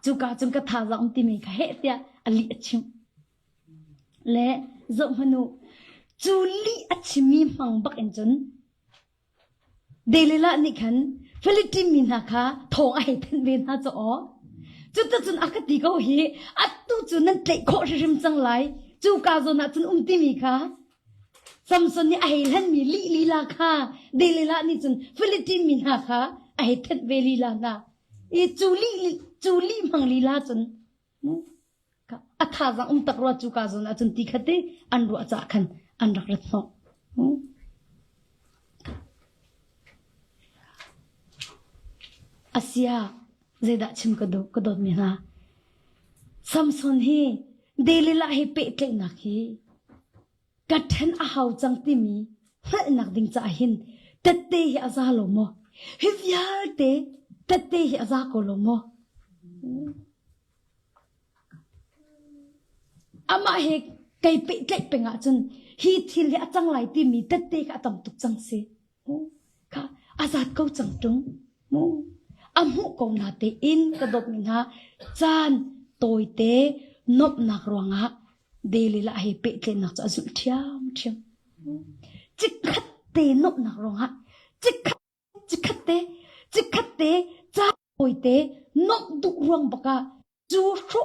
จูกาจนกระทาจังตีมีค่ะเฮตียอลีอชิมและจงมนุจูลีอชิมีมังบักเอ็นจนเดลิละนี่กันฟิลิปปินส์นะคะทองไอเทนเวน่าจะอ๋อจุดจนอากาศดีก็เฮอัดตู้จุนนั่นเตะโคริมจังไรจูกาจนจนตีมีค่ะสัมสนนี่ไอเล่นมีลีลาค่ะเดลิละนี่จนฟิลิปปินส์นะคะไอเทนเวลีลานะอีจูลีมังลีลาจนค่ะอัฐาจังตักรัวจูกาจนจนตีขัดเตอันรัวจักขันอันรักรัตโนอาเซียเจดาชิมกระโดดมีนะสัมสนฮีเดลิละฮีเปเตนักฮีกัดเห็นอาหาวจังติมีเฮ้นักดิ่งจะหินตัดเตhiอาซาโลโมฮิวิอาเตตัดเตhiอาซาโคโลโมอามาเฮไก่เปเตเป็นงาจนฮีทิลอาจังไหลติมีตัดเตกะตำตุกจังเสค่ะอาซาเขาจังตรงอามุกงนาเตอินกระดกมินาจานโตยเตนบนักรวงะเดลิละให้เปเตนักจะสุดเทียมจิกขัดเตนบนักรวงะจิกขัดเตจานโตยเตนบดุรวงบกะจูชุ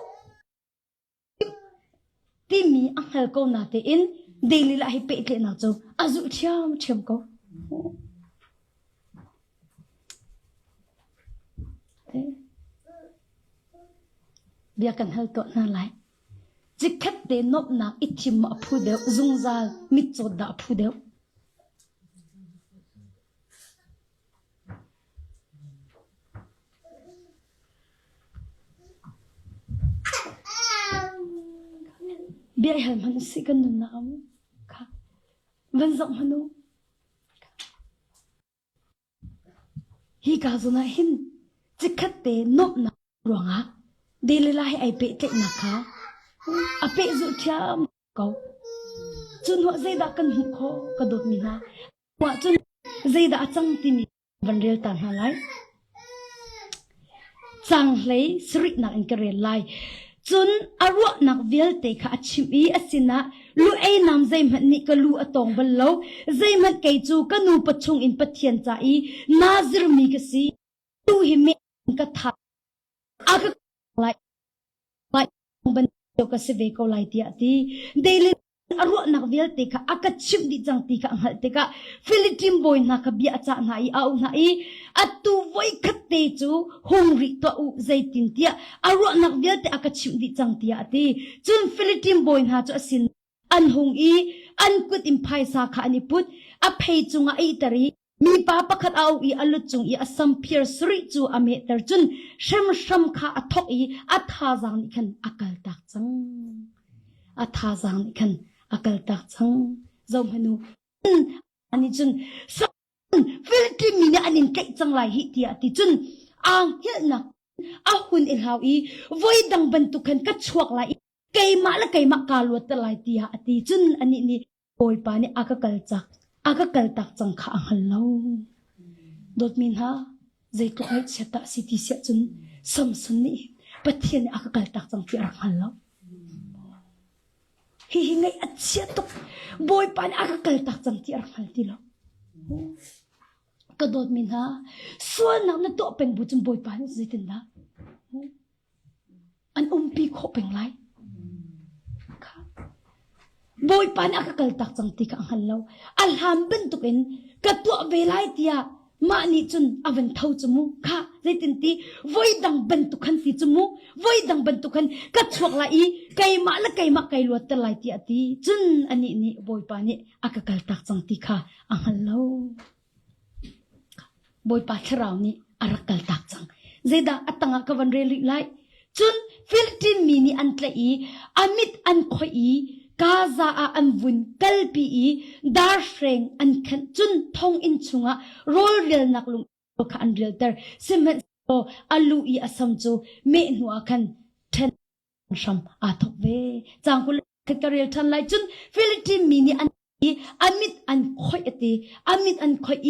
ที่มีอังเฮลโกนาเตอินเดลิละให้เปเตนักจะสุดเทียมก็เบียกันเฮลตัวนั่นแหละจิกขัดเตนบนักอิทิมอพูเดวซุงซาลมิจดดาพูเดวเบียเห็นมันสิกันนุ่นน้ำค่ะวันจังมันนูฮีกาจนาหินจิกขัดเตนบนักรวงะเดลิลาให้ไอเปเตนะคะอาเปจุดยามเขาจุนหัวใจดักกันหุกเขากระโดดมีนะว่าจุนใจดักจังที่มีวันเรียลตันหาไลจังเลยสรินักอินกเรียลไลจุนอารวนักเวลเตค่ะชิมีอสินะลูไอ้นำใจมันนี่ก็ลูอตองบัลโลใจมันเกจูก็นูปัจจุงอินปัจเทียนใจนาซรมีกสีดูหิเมกทาอากไลบันเดียวกับเสวกเอาไลตีอ่ะทีเดลิอารวนักเวลเตค่ะอากาชิมดิจังตีค่ะอังเตค่ะฟิลิปปินส์บอยนักบิอาจารย์ไหนเอาไหนอัตุไว้ขัดเตจูฮงริตัวอุใจตินเตียอารวนักเวลเตอากาชิมดิจังตีอ่ะทีจนฟิลิปปินส์บอยนักจะสินอันฮงอีอันกุดอิมพายสาขานิพุทธอภัยจุงไอตารีมีป้าปักเอาอีอลุจุงอีอสัมเพียร์สริจูอเมตร์จุนชัมข้าอัทอกอีอัทาจังนี่คันอากาลตักจังอัทาจังนี่คันอากาลตักจังเจ้าพนูอันนี้จุนสันฟิลิปปินส์มีเนี่ยอันนี้เก่งจังไรฮิติอาติจุนอ่างเหี้ยนักอาหุ่นอิลฮาวอีไว้ดังบรรทุกคันกัดชวกไรไก่มาละไก่มากาลวดตะไลตีอาติจุนอันนี้โอยปานี่อากาลจักอากาศตักจังข้าหันเล่าดดมินฮะใจตัวไอ้เสียตาสิทิเสียจนสัมสนี่ปะเทียนอากาศตักจังที่รักหันเล่าฮิฮิไงอัดเสียตกบอยปานอากาศตักจังที่รักหันที่เล่ากระโดดมินฮะส่วนนักนั่นตัวเป็นบุญบอยปานสิตินดาอันปีโคเป็นไรบอยปานอากาศตักจังที่ข้างหันเราอัลฮัมเป็นตุกินกระตัวเวลาที่มานี่จุนอวันเท่าจมูกค่ะใจตินตีไว้ดังเป็นตุกันสิจมูกไว้ดังเป็นตุกันกัดชวกละอีไก่มาละไก่มาไก่ลวดตะไลที่อตีจุนอันนี้บอยปานนี่อากาศตักจังที่ค่ะอังหันเราบอยปานเรานี่อากาศตักจังใจดาอัตตังกวันเรลิไลจุน ฟิลิปปินส์มีนี่อันเตลีอามิดอันคอยกาซาอันวุนกัลปีดาร์เฟงอันขันจุนทองอินชุงะโรลเรียลนักลุงก็อันเรียลเตอร์ซิมเมนโออาลูอีอาซัมจูเมนัวกันเทนชัมอาทกเวจางกุลกเรียลทันไลจุนฟิลิปปินส์มีนี่อันอามิดอันคอยตีอามิดอันคอย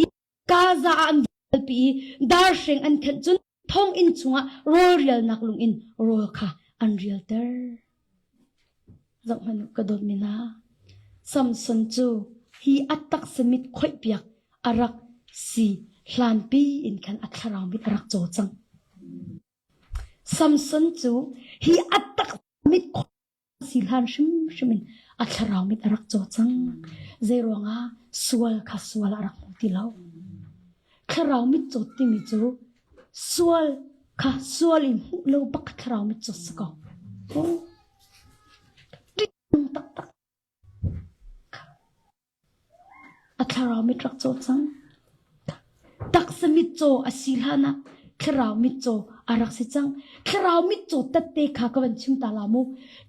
กาซาอันกัลปีดาร์เฟงอันขันจุนทองอินชุงะโรลเรียลนักลุงอินโรค่ะอันเรียลเตอร์จังมันก็โดนมินาซัมซุนจูฮีอัตตักสมิดข่อยเปียกอารักสีหลานปีอินคันอัคราวมิดอารักโจจังซัมซุนจูฮีอัตตักสมิดข่อยสีหลานชิมินอัคราวมิดอารักโจจังเจรวงาสวลค่ะสวลอารักมุติลาวคราวมิดโจติมิจูสวลค่ะสวลิมโลบักคราวมิดโจสกออัคราวมิตรักโจจังตักสมิโจอสิลานะคราวมิโจอารักสิจังคราวมิโจตัดเตะขากวันชิมตาลามู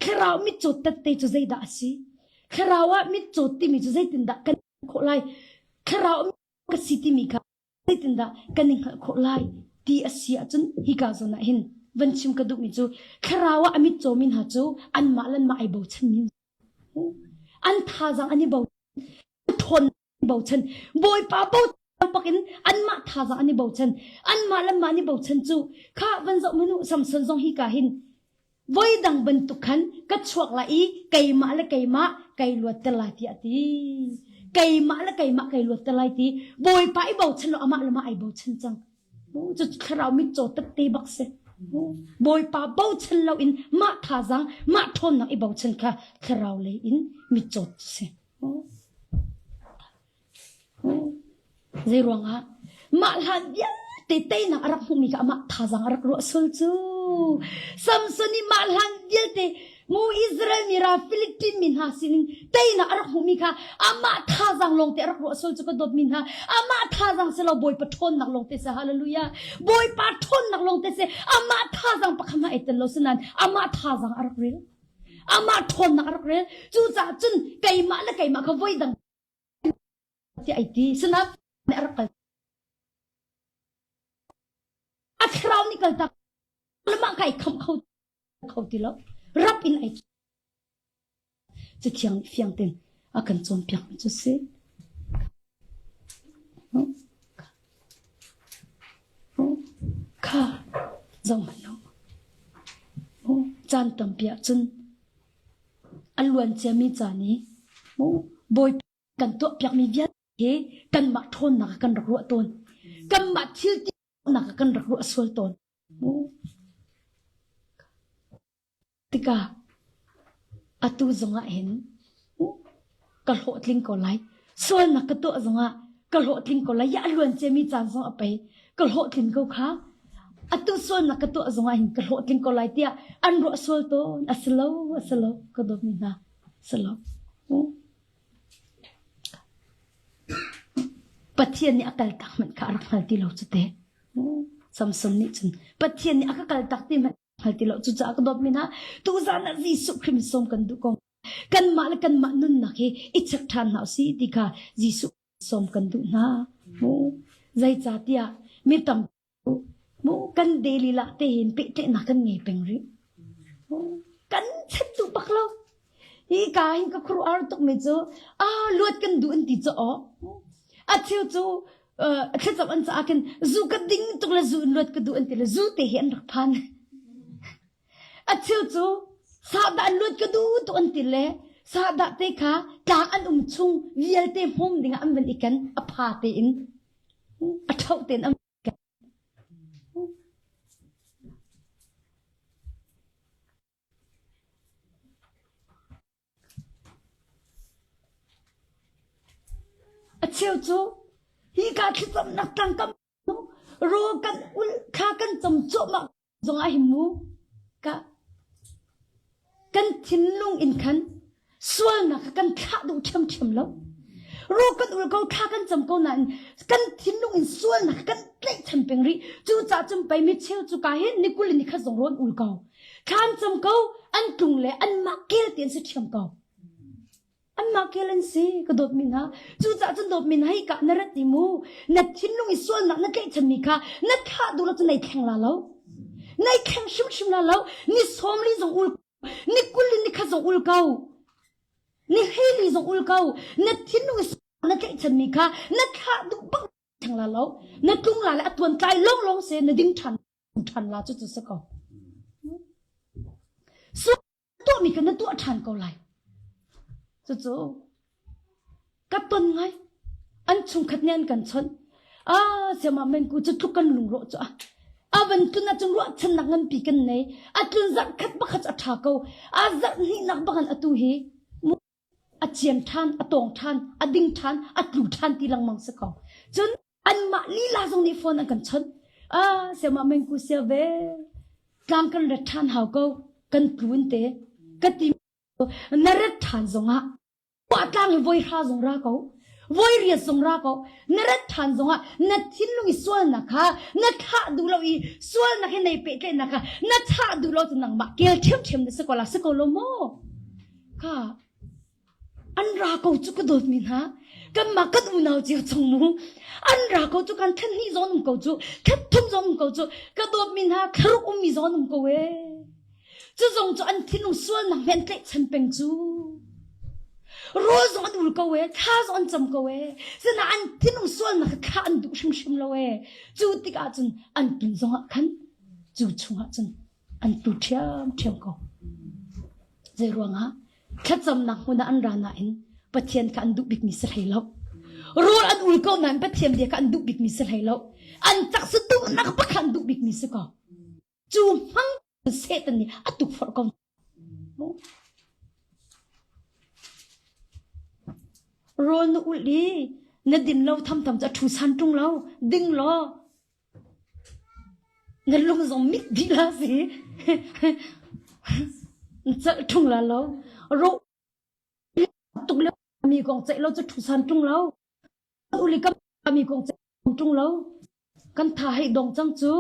คราวมิโจตัดเตะจุใจดาสิคราวมิโจติมิจุใจตินดากันโคไลคราวมิกสิติมิกาใจตินดากันนิงโคไลตีอสิอาจนฮิกาโซนะหินวันชิมกระดุกมิจูคราวมิโจมินหาจูอันมาลันมาไอโบชันมินอันท่าจังอันนี้โบทนบ่าวฉันบอยป้าบ่าวปักินอันมาท่าจังอันนี้บ่าวฉันอันมาลันมานี่บ่าวฉันจูข้าวันจะมนุสัมสันซองฮิกาหินไว้ดังบรรทุกขันกัดชวกละอีไก่มาละไก่มาไก่ลวดตะลายที่อตีไก่มาละไก่มาไก่ลวดตะลายที่บอยป้าไอ้บ่าวฉันละอามาละมาไอ้บ่าวฉันจังจุดคราวมิโจตัดตีบักเสบอยป้าบ่าวฉันเราอินมาท่าจังมาทนนักไอ้บ่าวฉันค่ะคราวเลยอินมิโจเสเจรวงะมาลาเดียเตเตนักอารักมุมีกะมาท่าจังอารักรัวสุลจูซัมซุนีมาลาเดียเตมูอิสราเอลมีราฟิลิปปินส์มินฮาสินเตนักอารักมุมีกะอามาท่าจังลงเตอารักรัวสุลจูก็ดดมินฮาอามาท่าจังเสลาบอยปะทนนักลงเตเสฮาเลลูยาบอยปะทนนักลงเตเสอามาท่าจังปะขมาเอตโลสนันอามาท่าจังอารักเรลอามาทนนักอารักเรลจูจ่าจุนไก่มาและไก่มาเขาไว้ดังที่ไอทีสนับในรักกันอัคราวนี่กันตักละมาไก่คำเขาตีแล้วรับอินไอจะเทียงเฟียงเต็นอากันจนเปียกจะเสียข้าจงมันเนาะจานตั้มเปียจนอันล้วนจะมีจานี้บอยกันตัวเปียกมีเวียกันมาทนนักกันรักรัวตนกันมาทิลตินักกันรักรัวสวลตนติกาอตูจงอาเห็นกะโหดลิงก็ไหลสวลนักกะตัวจงอากะโหดลิงก็ไหลยาล้วนเจมีจานจงอไปกะโหดลิงก็ขาอตูสวลนักกะตัวจงอาเห็นกะโหดลิงก็ไหลเตียอันรัวสวลตนอัสโลก็ดมินาสโลปัจเจียนนี่อักตักมันขารักหัลติโลจุดเตะซัมซุนนี่จนปัจเจียนนี่อักตักที่มันหัลติโลจุดจากดอกมินะตูจานะจีสุคริมสมกันดูกองกันมาและกันมานุนนักเฮอิจักทานหาสีติกาจีสุสมกันดูนะใจจ่าเตียมีตั้มกันเดลีละเตหินเปเตนักกันเงยเป็นริกันเช็ดตุปักเราอีกาหินกับครูอาร์ตุกเมจูลวดกันดูอันติจ่ออาเที่ยวจูแค่จับอันจะอากันจูกระดิ่งตุกละจูนวดกระดูอันติละจูเตเห็นรักพันอาเที่ยวจูสาดอันลวดกระดูตุอันติละสาดเตค่ะกางอันชุงเวียลเตมมดิ่งอันเป็นอีกันอพาเตอินอเท่าเตนอันกันอาเที่ยวจูฮีกาคิดว่านักตั้งกันรู้กันอุลข้ากันจำโจมากจงอาหิมูกันทิ้งลงอินคันส่วนนักกันข้าดูเชื่อมแล้วรู้กันอุลเขาข้ากันจำเขานั้นกันทิ้งลงอินส่วนนักกันเล็กทำเป็นริจูจ่าจำไปไม่เชี่ยวจูกาเห็นนิกุลินิข้าส่งร้อนอุลเขา kan cham ko an tung le an ma kel tian se thiam ko an ma kel an se ka dot min ha chu cha chun dot min hai ka na rat ti mu na thin lung isol na kai chan mi kha na tha du la chu nei kheng la lo nei kheng shim la lo ni som li zong ul ni kul ni kha zong ul kau ni he li zong ul kau na thin lung na kai chan mi kha na tha du bang kheng la lo na tung la la atwan tai long se na ding than la chu chu se ko soตัวมีกันนั่นตัวทานเกาไหลจู่ๆกับต้นไงอันชุมขัดแน่นกันชนเสียมาเมนกูจะทุกกันลุงโรจ้ะวันตุนน่ะจงรัวฉันนักเงินปีกันไหนตุนจักขัดบักขัดอัฐาเกาจักนี่นักบักกันตุฮีเจียมทานตองทานดิ่งทานลูทานตีลังมังสกอจนอันมาลีลาทรงนี้ฟอนกันชนเสียมาเมนกูเสียเวกลางกันระทานหาวเกากันกลุ่นเตะกันตีนรธานซงะว่าตั้งให้วอยราซงราเขาวอยเรียซงราเขานรธานซงะนัดทิ้งลุงอีส่วนนะคะนัดท่าดูเราอีส่วนนักให้ในเป็ดเลยนะคะนัดท่าดูเราจะนั่งมาเกลเทียมในสกอลาสกอลโมค่ะอันราเขาจุกโดดมินฮะกันมากัดอุณาวจีจงมูอันราเขาจุกันท่านนี่จอนเขาจุคัดทุ่มจอนเขาจุกัดโดดมินฮะคารุอุมีจอนเขาเว้这种就按听侬说那面对成本主，如果说按ดู个喂，他说按怎个喂，是那按听侬说那个看按读什么了喂，就这个真按读上啊看，就从啊真按读添个，这样啊，看怎么那我那按然那因，不天看按读比你是黑了，如果按ดู个那不天的看按读比你是黑了，按จัก是读那个不看读比你是个，就忙。เสร็จนี่ตุกฝรั่งรอนอุลีนดินเราทำจะถูสันตรงเราดิ้งล้อนั่นลงสมิดดีละสิจะตรงเราเราตรงเรามีกองใจเราจะถูสันตรงเราอุลีก็มีกองใจตรงเรากันถ่ายดองจังจู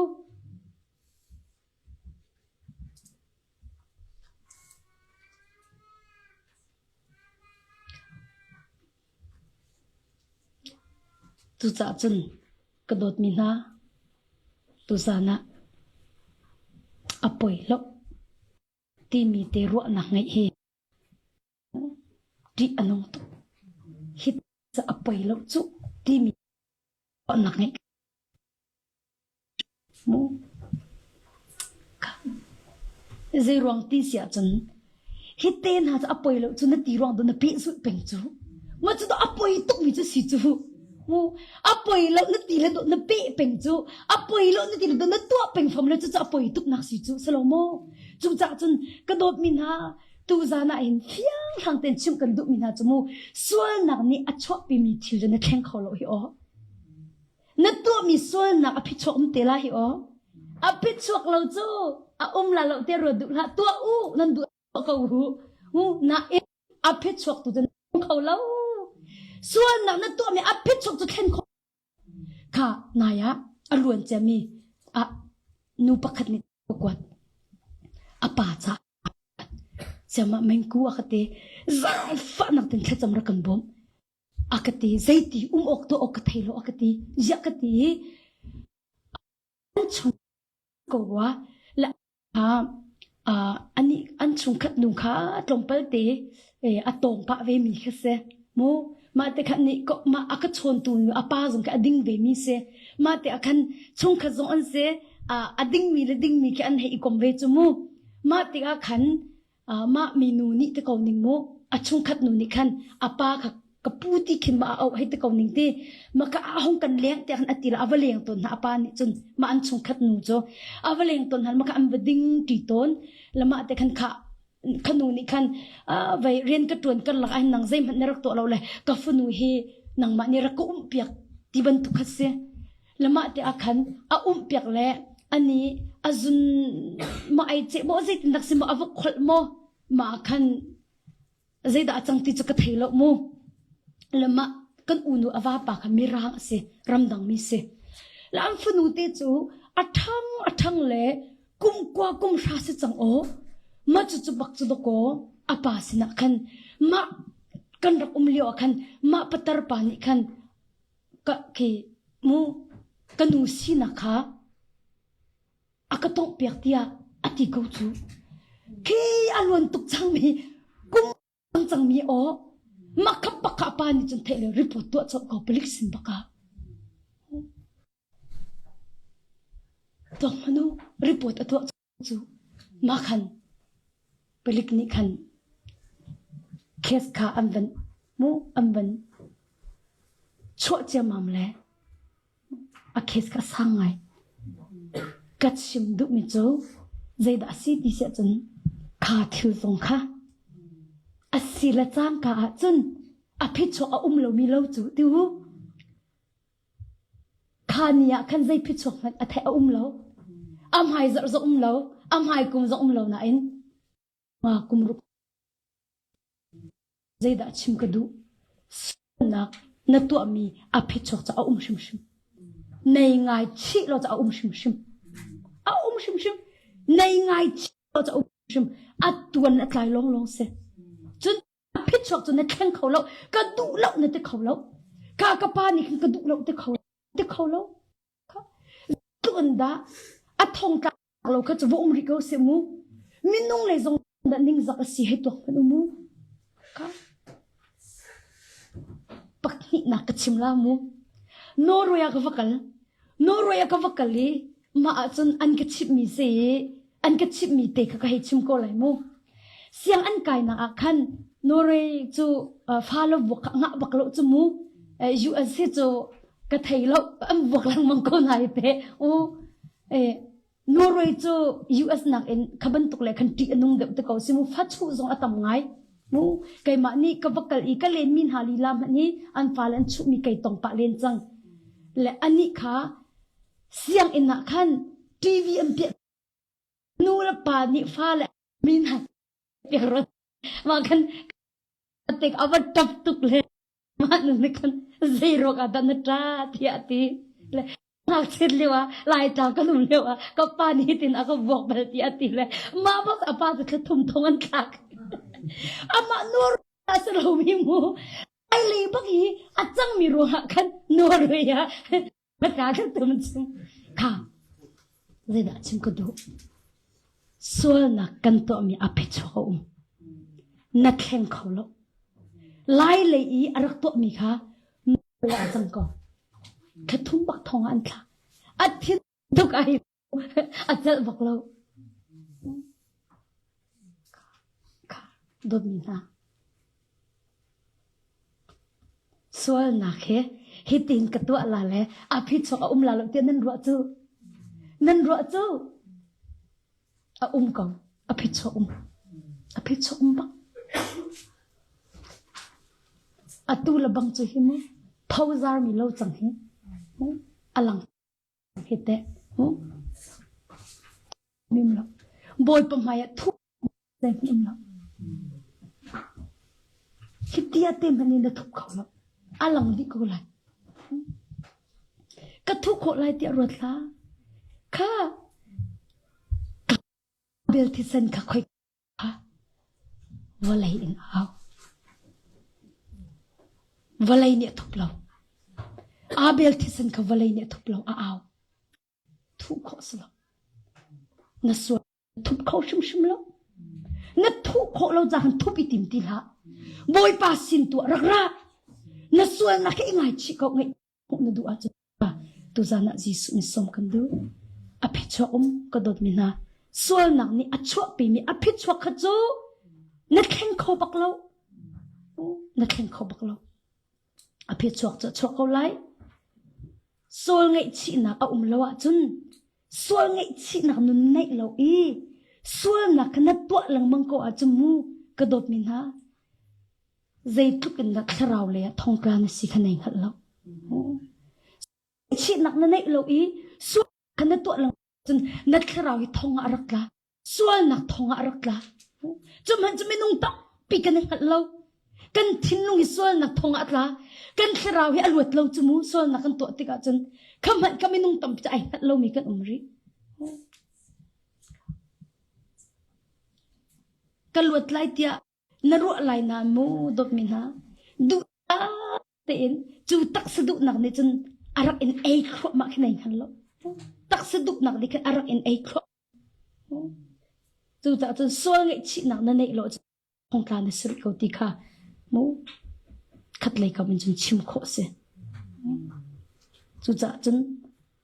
ตุจ่าจนกระโดดมินาตุจานะอป่วยแล้วที่มีเตรัวหนักไงเฮที่อนงตุฮิตจะอป่วยแล้วจุที่มีหนักไงมูเจรวงที่เสียจนฮิตเต้นหาจะอป่วยแล้วจุนตีรวงโดนปีสุดเป็นจูมันจะต้องอป่วยตุกมีจะสิจูapoy lo na tila do na pe peng chu apoy lo na tila do na tua peng phom lo chu apoy tuk nak si chu salomo chu cha chun ka dot min ha tu za na in fiang hang ten chim kan du min ha chu mu sual nak ni a chok pi mi thil na thleng kho lo hi o na tu mi sual nak a phi chok um te la hi o a phi chok lo chu a la lo te ro du la tua u nan du ko hu na a phi chok tu den kho loส่วนนักนั่นตัวมีอภิชกจะแข่งขันค่ะนายะอรวนจะมีนูปักขัดนิดกว่าป่าจ้าเสียมาเมงกูอคติจังฟ้านักเดินแค่จำรักกันบ่มอคติใจตีอกตัวอกเทโลอคติยักติอันชงก็ว่าและอันนี้อันชงขัดนุงค่ะตรงเปิดเตตรงปะเวมีแค่เสโมมาแต่ขันนี้ก็มาอักชนตุนอาป้าจงกับดิ่งเวมีเสมาแต่ขันชงขจงอันเสดิ่งมีและดิ่งมีแค่อันให้อีกมเวจมูมาแต่ขันมามีนูนี่ตะกอนิงโมชงขัดนูนี่ขันอาป้าค่ะกับผู้ที่ขึ้นมาเอาให้ตะกอนิงตีมาก็ห้องกันเลี้ยงแต่ขันอติละอวเลียงตนอาป้านี่จนมาอันชงขัดนูโจอวเลียงตนหันมาก็อันบดิ่งตีตนแล้วมาแต่ขันขะขนูนี่คันไปเรียนกระตวนกันหลักไอ้หนังใจมันนรักตัวเราเลยกับฝนูเฮหนังมันนี่รักก็เปียกที่บรรทุกเสียแล้วมาแต่อาคันเปียกแหละอันนี้จุนมาไอเจ็บบ่ใจตินักสิมาอวกขลโมมาคันใจด่าจังติจะกระเทลโมแล้วมากันอุนุอวาปากมีร่างเสียรำดังมีเสียแล้วอันฝนูเตจูอัทังเลย กุมกว่ากุมชาสิจังโอมาจุบักจุดโกอาปาสินะคันมากันรักเลี้ยวคันมาปัตตาปานิคันกะเคมูกันนูสินะคะอากาต้องเปียกเตียอติกูจูคีอารวนตุกจังมีกุมจังมีโอมาขับปากกาปานิจนเทเลรีพอร์ตตัวจบกับพลิกสินปากกาตัวมนุรีพอร์ตตัวจูมาคันพลิกนี่คันเคสขาอันวันมูอันวันชั่วเจ้ามามเลยอาเคสขาสังไงกัดชิมดุมิโจใจด่าสีดิเสียจนขาทิวตรงค่ะอาศิละจ้างกาจนอภิชกเรามีเราจูดิวขานี่คันใจพิชกมันอเทอเราหายจะเราหายกุมจะเรานะอินมากุมรุใจด่าชิมกระดูนักตัวมีอภิชกจะชิมชิมในไงชีเราจะชิมชิมชิมชิมในไงชีเราจะชิมตัวนักลายลองเสจนพิชกจนนักแข่งเขาแล้วกระดูแล้วนักเขาแล้วกากระปานี่กระดูแล้วนักเขาแล้วตัวนั้นทองกาเราก็จะวงริโกเสมูมินุ่งเลยจงดันนิ่งจักสีให้ตัวมันมูปักนี่นักชิมลามูโนรยากวักลีมาจนอันกชิมมีเสอันกชิมมีเตะก็ให้ชิมก็เลยมูเสียงอันไกนักขันโนรยจูฟาลบวกงะบักโลจมูUS จูกระเทยโลบวกลังมังกรหายเตะโอโนรยจู US นักเอ็นขบันตุกเลยคันตีนุ่งเด็กตะเขาสิมูฟัดชูซงอัตมไงมูไก่มานี่กวักลีก็เลนมินฮาลีลามนี่อันฟาลันชุมีไก่ตองปะเลนจังและอันนี้ค่ะเสียงอินนักขันทีวีอันเปียนูละปานี่ฟ้าและมินฮาเปียรถมาคันเต็กเอาวัดจับตุกเลยมาหนึ่งในคันซีโรกาดันตราที่อาทิเลยหากเสร็จเลยว่าลายจากก็ลุ่มเลยว่าก็ปานี่ตินอาก็บอกไปที่อาทิเลยมาบอกอาปาจะทุ่มทงอันคักอามานูรสโลมิมูไอลีบักฮีอาจังมีรัวคันนูรเลยอะมาจากกันตุ้มจุ่มค่ะเรื่องชิมก็ดูส่วนนักกันตัวมีอภิชกนักแข่งเขาแล้วไล่เลยอีอรักตัวมีค่ะเวลาจังก่อนแค่ทุ่มบักทองอันค่ะอาทิตย์ทุกไออาจจะบอกเราค่ะโดนมีนะส่วนนักฮิตินกับตัวอะไรเลยอภิชกลาลเตียนั่นรัวจูก่อนอภิชกบักตูละบังจุหิมพาวซาร์มีโลจังหิอลังเฮเตมิมละบอยปมายทุกเต็มมิมละคิดที่อาเต็มพันนี้นะทุกเขาละอลังดิโกไลก็ทุกคนไลเตียรถละค่ะเบลที่เซนค่ะค่อยค่ะว่าไรอินเอาวลัยเนี่ยทุบเราอาเบลที่สันกับวลัยเนี่ยทุบเราเอาทุบเขาสิเรานั่นส่วนทุบเขาชิมเรานั่นทุบเขาเราจะหันทุบอีติมตีละบอยปาสินตัวรักนั่นส่วนนักเองไงชิเขาไงนั่นดูอาจจะตัวจานะจีสุนิสมกันดูอภิชกก็โดดมินาส่วนนักนี่อชวปีมีอภิชกขจูนักแข่งเขาบักเราอภิชกจะชกเขาไล่ส่วนไงชีนักเราจุนส่วนไงชีนักนุ่นในเราส่วนนักนัดตัวหลังมังกรอาจมูกระโดดมินาใจทุกคนนักเราเลยทองกลางสิขนาดเราชีนักนั่นในเราส่วนนัดตัวหลังจนนัดเราทองอารักละส่วนนักทองอารักละจะมันจะไม่นุ่งตับปีกันในเรากันทิ้งนุ่งส่วนนักทองอารักกันที่เราให้อรวดเราจมูกส่วนนักกันตัวติกาจนคำมันก็ไม่นุ่งต่ำใจเรามีกันอมริ กันลวดไล่เตียนรัวไล่นามูดอกมินะดูตาเต็นจูตักสะดุกหนักนี่จนอารักเอ็นเอครบมากขนาดนั้นหรอตักสะดุกหนักนี่คืออารักเอ็นเอครบจูจะจนสวงไอชิหนักนั่นเองหรอคงการในสุริกติค่ะมูขัดเลยกับมันจนชิมโคเสจูจะจน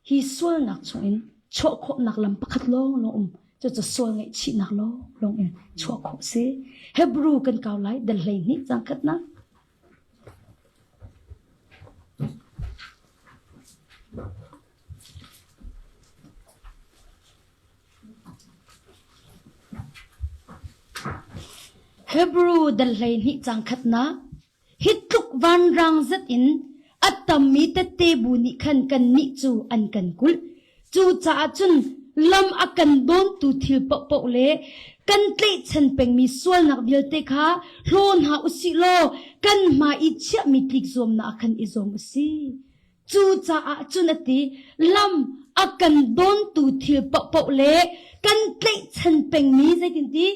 ฮีสวงหนักชงอินชั่วโคหนักลำปักลงลงจะสวงไอชิหนักลงอินชั่วโคเสเฮบรูกันเกาไลเดลเลยนี่จังกัดนะเฮบรูเดลเลยนี่จังคัดนะฮิตลุกวันรังจัดอินอัตตมีเตเตบุนิขันกันนิจูอันกันกุลจูจ่าจุนลำอากันโดนตูทิลปะปะเลกันเตะฉันเป็นมีส่วนนักเดียวเตค่ะโลนหาอุสิโลกันมาอิเชมีติกซอมนักขันอิซอมอุสิจูจ่าจุนอติลำอากันโดนตูทิลปะปะเลกันเตะฉันเป็นมีใจตินที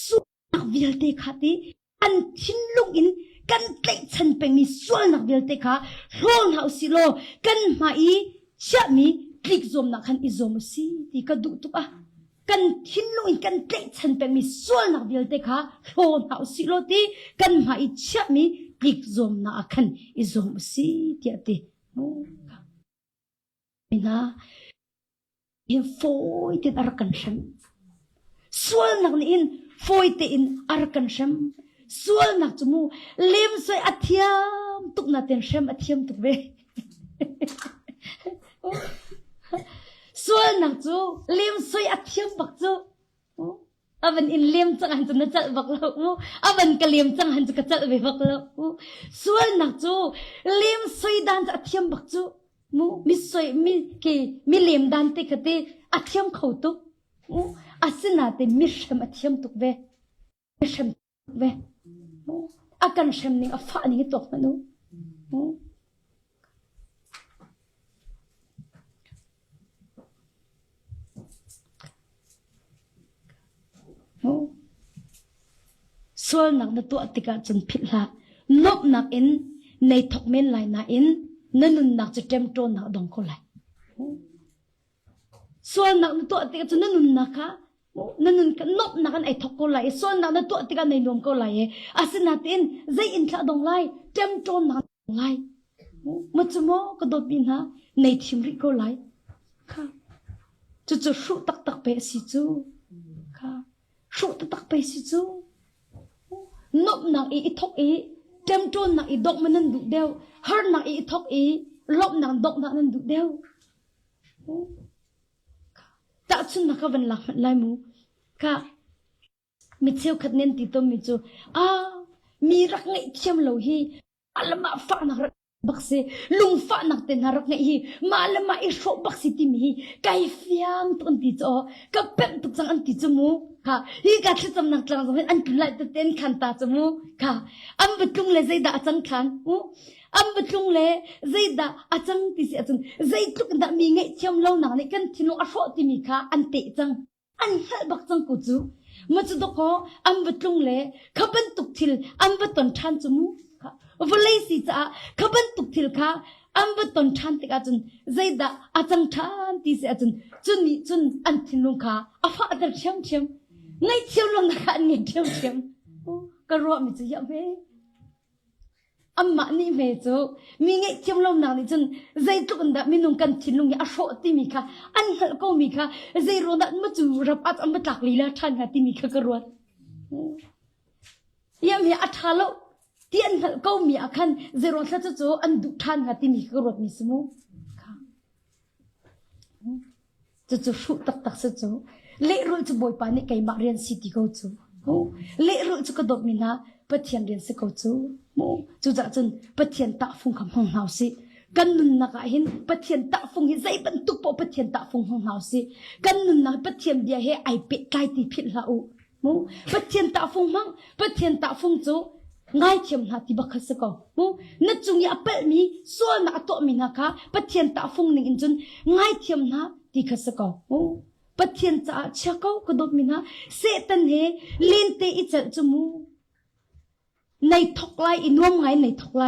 ส่วนนักเดียวเตค่ะติอันทิ้งลุงอินกันเตะฉันเป็นมีส่วนนักเดียวเตค่ะโลนหาอุสิโลกันมาอิเชมีคลิกซอมนักขันอิซอมสิที่กระดูตุกะกันทิ้งลงกันเตะฉันเป็นมีส่วนนักเดียวเตค่ะโลนหาอุสิโลที่กันมาอิเชมีคลิกซอมนักขันอิซอมสิที่อะที่โอ้มินะอินโฟยติดอารักันฉันส่วนนักนี่อินโฟยติดอินอารักันฉันส่วนนักจมูกเลี้ยมสวยอัฐยมตุกนาเต็นฉันอัฐยมตุกเวส่วนนักจูเลี้ยมสวยอัฐยมบักจูอาวันอินเลี้ยมจังหันจะนัดจัดบักแล้วอาวันก็เลี้ยมจังหันจะกระจัดไปบักแล้วส่วนนักจูเลี้ยมสวยดันจะอัฐยมบักจูมิสวยมิเลี้ยมดันเตกเตอัฐยมเขาตุกอาศินาเตมิชมอัฐยมตุกเวมิชมเวอาการชมนี่อาฟ้านี่ตกมันส่วนนักตัวติกาจนผิดละนบนักอินในทกเมนไหลนาอินนั่นนักจะเต็มโจนักดองคนไหลส่วนนักตัวติกาจนนั่นนักค่ะนั่นกันนบนักกันไอทกคนไหลส่วนนักตัวติกาในนวมคนไหลอาศินาตินใจอินทะดองไหลเต็มโจนักดองไหลมันจะมอก็โดดบินฮะในทิมริคนไหลค่ะจะสู้ตักไปสิจูค่ะสู้ตักไปสิจูนบนักอีทกอีเต็มโจนักอีดอกมันนั่นดุเดียวฮาร์นักอีทกอีลบนักดอกนักนั่นดุเดียวแต่ชุนนักวันหลังมันลายมูค่ะมิเชลขัดเน้นติดตัวมิจูมีรักไงเชื่อมโลหีมาละมาฟ้านักบักเซลุงฟ้านักเต็นรักไงฮีมาละมาอิโชบักซิติมีไก่เฟียงตุนติจอกับเป็ดตุกจังอันติจมูค่ะฮีกัดที่จำนักจังสมัยอันกุไลตะเต็นขันตาจมูค่ะอันบัดลุงเลยใจด่าจังขันอันบัดลุงเลยใจด่าอาจังติเสียจังใจตุกด่ามีไงเชื่อมโลนักนี่กันที่น้องอาโชติมีค่ะอันเตจังอันเฮลบักจังกุจูมาจุดก็อันบัดลุงเลยขับเป็นตุกทิลอันบัดตอนชันจมูวันเลยสิจ้าขับเป็นตุกทิลค่ะอันบัดตอนชันติกาจนใจด่าอาจังชันติเสียจังจนอันที่น้องค่ะอาฟ้าอันเชื่อมไงเชื่อมลงนะคะไงเชื่อมก็รู้ว่ามีจะยังไงอันมานี่เมจูมีไงเชื่อมลงนักนี่จนใจตุกันดามีนุ่งกันทิ้งลงอย่างอโศติมีค่ะอันนั้นก็มีค่ะใจรู้นักมาจูรับอัดอันมาตักลีลาทันค่ะที่มีค่ะก็รู้ยังมีอัฐาโลที่อันนั้นก็มีอาการใจรู้สัจจูอันดุทันค่ะที่มีค่ะก็รู้มีสมุค่ะจะสู้ตักสัจจูเละรู้จะบ่อยปานนี่ไก่มาเรียนสิติเขาจูเละรู้จะกระโดดมีนะปะเทียนเรียนสิเขาจูจูจะจนปะเทียนตะฟงคำห้องเฮาสิกันนุนนักเห็นปะเทียนตะฟงเห็นใจบรรทุกปอปะเทียนตะฟงห้องเฮาสิกันนุนนักปะเทียนเดียให้ไอเป็ดไก่ตีพิษละอุปะเทียนตะฟงมั่งปะเทียนตะฟงจูง่ายเทียมนาที่บักขสกอนัดจุงยาเปิดมีส่วนนักตัวมีนะคะปะเทียนตะฟงหนึ่งจนง่ายเทียมนาที่ขสกอ ปะเทียนจะเชื่อเขากระโดดมินะเสตันเฮลินเตอิจจมูในทกไลอินวมไงในทกไล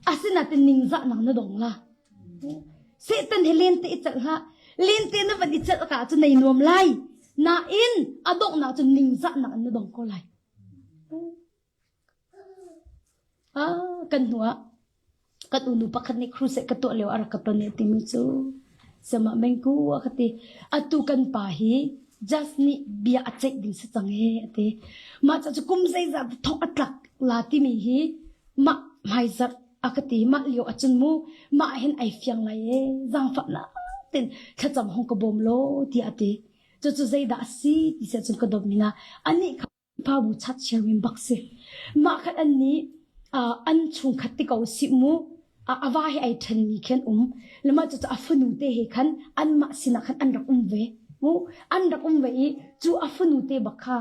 อาศินัดนิงจะนังนดงละเสตันเฮลินเตอิจละลินเตนวันอิจกาจะในนวมไลนาอินอดงนาจะนิงจะนังนดงก็ไลกันหัวกันอุนุปักขันในครูเสกตัวเลวอารักตัวเนติมิจูสมัยกูว่าคติอตุกันป่าฮีจัสนี่เบียอัจฉริยสังเฮติมาจะกุมใจจะทอกอัตลักลาติมีฮีมาไม่จัดอคติมาเลียวอัจฉริมูมาเห็นไอเฟียงไรจังฝันนะตินขจำห้องกบมโลที่อติจะใจดัสซีที่เสียจนกระดมมินะอันนี้ข้าพาบุชัดเชียวิมบักเซมาขัดอันนี้อันชุงขัดติกเอาสิมูอาว่าให้ไอทันมีแค่แล้วมาจะอัฟนูเตะขันอันมาสินะขันอันรักเวมูอันรักเวจูอัฟนูเตบักค่ะ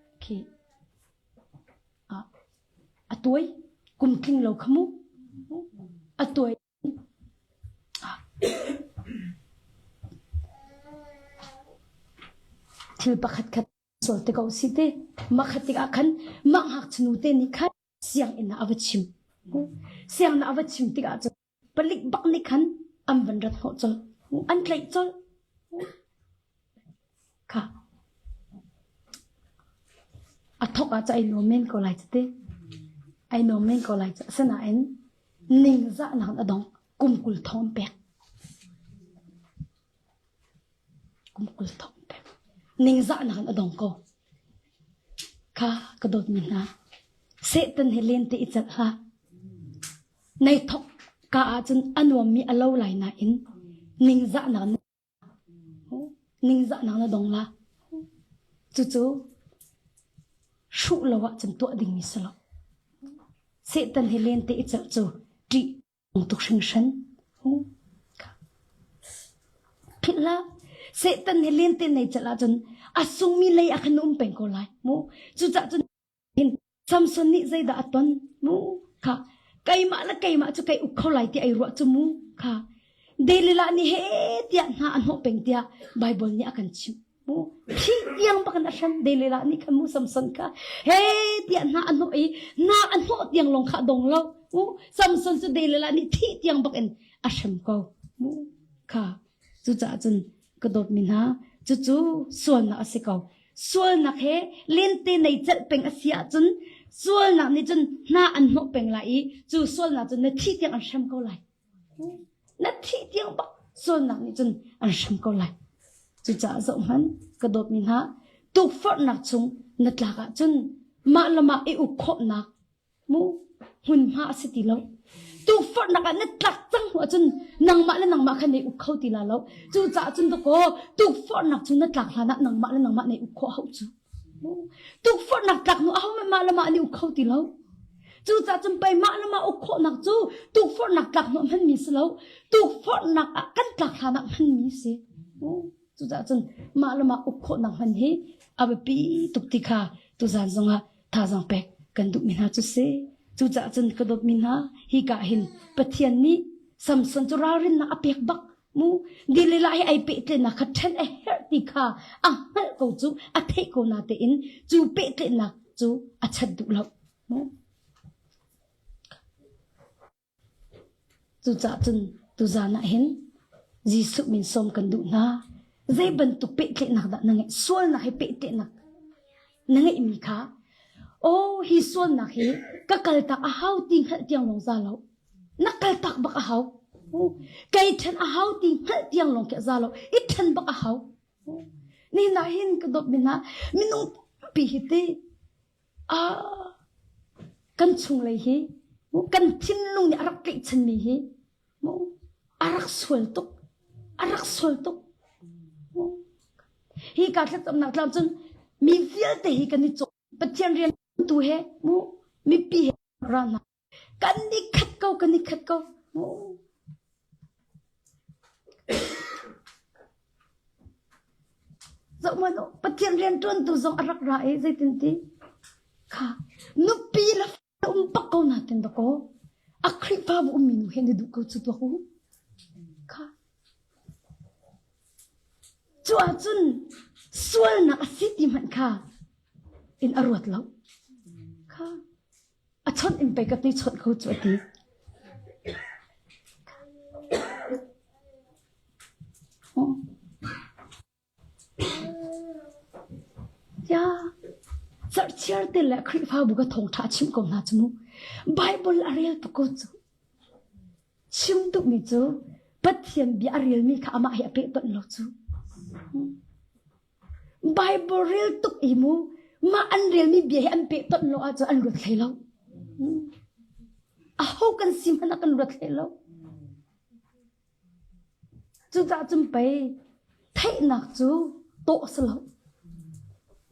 โอเคตัวกุมคลิงเราขมูตัวทิลปะขัดขัดสวดเตกเอาสิเตมาขัดติกขันมาหักชนูเตนี่ขันเสียงอินะอวชิมเสียงน่ะว่าชิมติกาจปลิกบักนี่ขันอันวันรัดหัวจอันไกลจค่ะอัทอกอาจจะไอโนเมนก็ไลจะเตไอโนเมนก็ไลจะสนาเอ็นนิ่งจะนักอดองกุมกุลทองแปกกุมกุลทองแปกนิ่งจะนักอดองก็ค่ะกระโดดมินะเสตันเฮเลนติอิจฉาในทกกาจนอันว่ามีอารมณ์ไหลน่ะอินนิ่งจะนักนิ่งจะนักดงละจู่ๆชุลวะจนตัวดิ่งมิสละเสตันเฮเลนติอิจฉาจีองตุชิงชันผิดละเสตันเฮเลนติในจละจนอาสุมีเลยอาขนมเป็นก็ไลมูจู่ๆจนเห็นซัมซุนนี่ใจด่าตันมูค่ะไก่มาละไก่มาจะไก่อุกเขาไหลที่ไอรัวจมูค่ะเดลิลานี่เฮตียน่าอันหกเป็นตียไบเบิลนี่อากันชิมูที่ยังบักันฉันเดลิลานี่ขมูซัมซุนค่ะเฮตียน่าอันหกน่าอันหกยังลงขาดงเรามูซัมซุนจะเดลิลานี่ที่ยังบักันอาชัมเขามูค่ะจู่ๆจนกระโดดมินฮะจู่ๆส่วนน่ะอาศัยเขาส่วนนักเฮเล่นเตในจัดเป็นอาเซียจนส่วนนักนี่จนน่าอันหกเป็นไรจู่ส่วนนักจนนาทีเดียวอันช้ำก็ไหลนาทีเดียวบักส่วนนักนี่จนอันช้ำก็ไหลจู่จ่าส่งหันกระโดดมินฮะตุกฟอดนักชงนัดหลักจนมาละมาอุกขบนักมูหุ่นมาสิติแล้วตูฟอดนักนัดหลักจังหัวจนนางมาและนางมาคันในอุกเข้าตีลาแล้วจู่จ่าจนตะโกตูฟอดนักจนนัดหลักลานักนางมาและนางมาในอุกเข้าเขาจู่ตูฟอดนักหลักหนูเอาไม่มาละมาในอุกเข้าตีแล้วจู่จ่าจนไปมาละมาอุกเข้านักจู่ตูฟอดนักหลักหนูมันมีสิแล้วตูฟอดนักกันหลักลานักมันมีสิจู่จ่าจนมาละมาอุกเข้านักมันเฮอาไปปีตุกติคาตุจานจงฮะท่าจังเป็กกันดุมินาจุเซจู่จ่าจนกระโดดมินาฮิกาหินปะเทียนนี้สัมสันจุรารินนักอเปียกบักมูดีเลลาให้ไอเปเตนักขัดเชนเอเฮติคาอ่ะฮัลกูจู่อเทโกนาเตอินจู่เปเตนักจู่อัจฉริยะมูจู่จ่าจนตุจานะเห็นจีสุมินสมกันดุนาใจบันตุเปเตนักดันนังส่วนนักให้เปเตนักนังมีค่ะโอ้ฮิส่วนนักเฮก็กลตักอาหาวติงหัดเตียงลงซาลาวนักกลตักบักอาหาวไก่ทันอาหาวติงหัดเตียงลงแกซาลาวอีทันบักอาหาวนี่นาเห็นกระดบมินะมินุปีฮิตกันชุงเลยเฮกันทิ้นลงเนี่ยรักเกชันมีเฮรักสวยตุกรักสวยตุกฮีการที่ตำหนักเราจนมีเฟียแต่ฮีกันนี่จบปัจจัยเรียนตัวเฮมูมีปีเฮรานะกันนี่ขัดเก้ากันนี่ขัดเก้ามูจะมาโนปัจจัยเรียนจนตัวจงรักร้ายใจตินตีค่ะนุปีละปักเก้าหน้าเต็นตะโกอัครีฟ้าบุมินุเห็นดูกูจุดตัวกูค่ะ จัวจุนส่วนนักสิติมันค่ะอินอรวดแล้วค่ะอาชนอินไปกับนี่ชนเขาจวดดียาสัตย์เชื่อเตละคริฟ้าบุกทงท้าชิมกองนาจมูไบเบิลอะไรตุกจูชิมตุกมิจูปัทยันบิอารีลมีข้ามาให้เปิดต้นโลจูไบเบิลเรียลตุกอิมูมาอันเรียลมีเบียให้อันเปิดต้นโลอาจูอันรวดเลยแล้วอาหูกันสิมันกันรวดเลยแล้วจูจะจำไปเทนักจูโตสลาว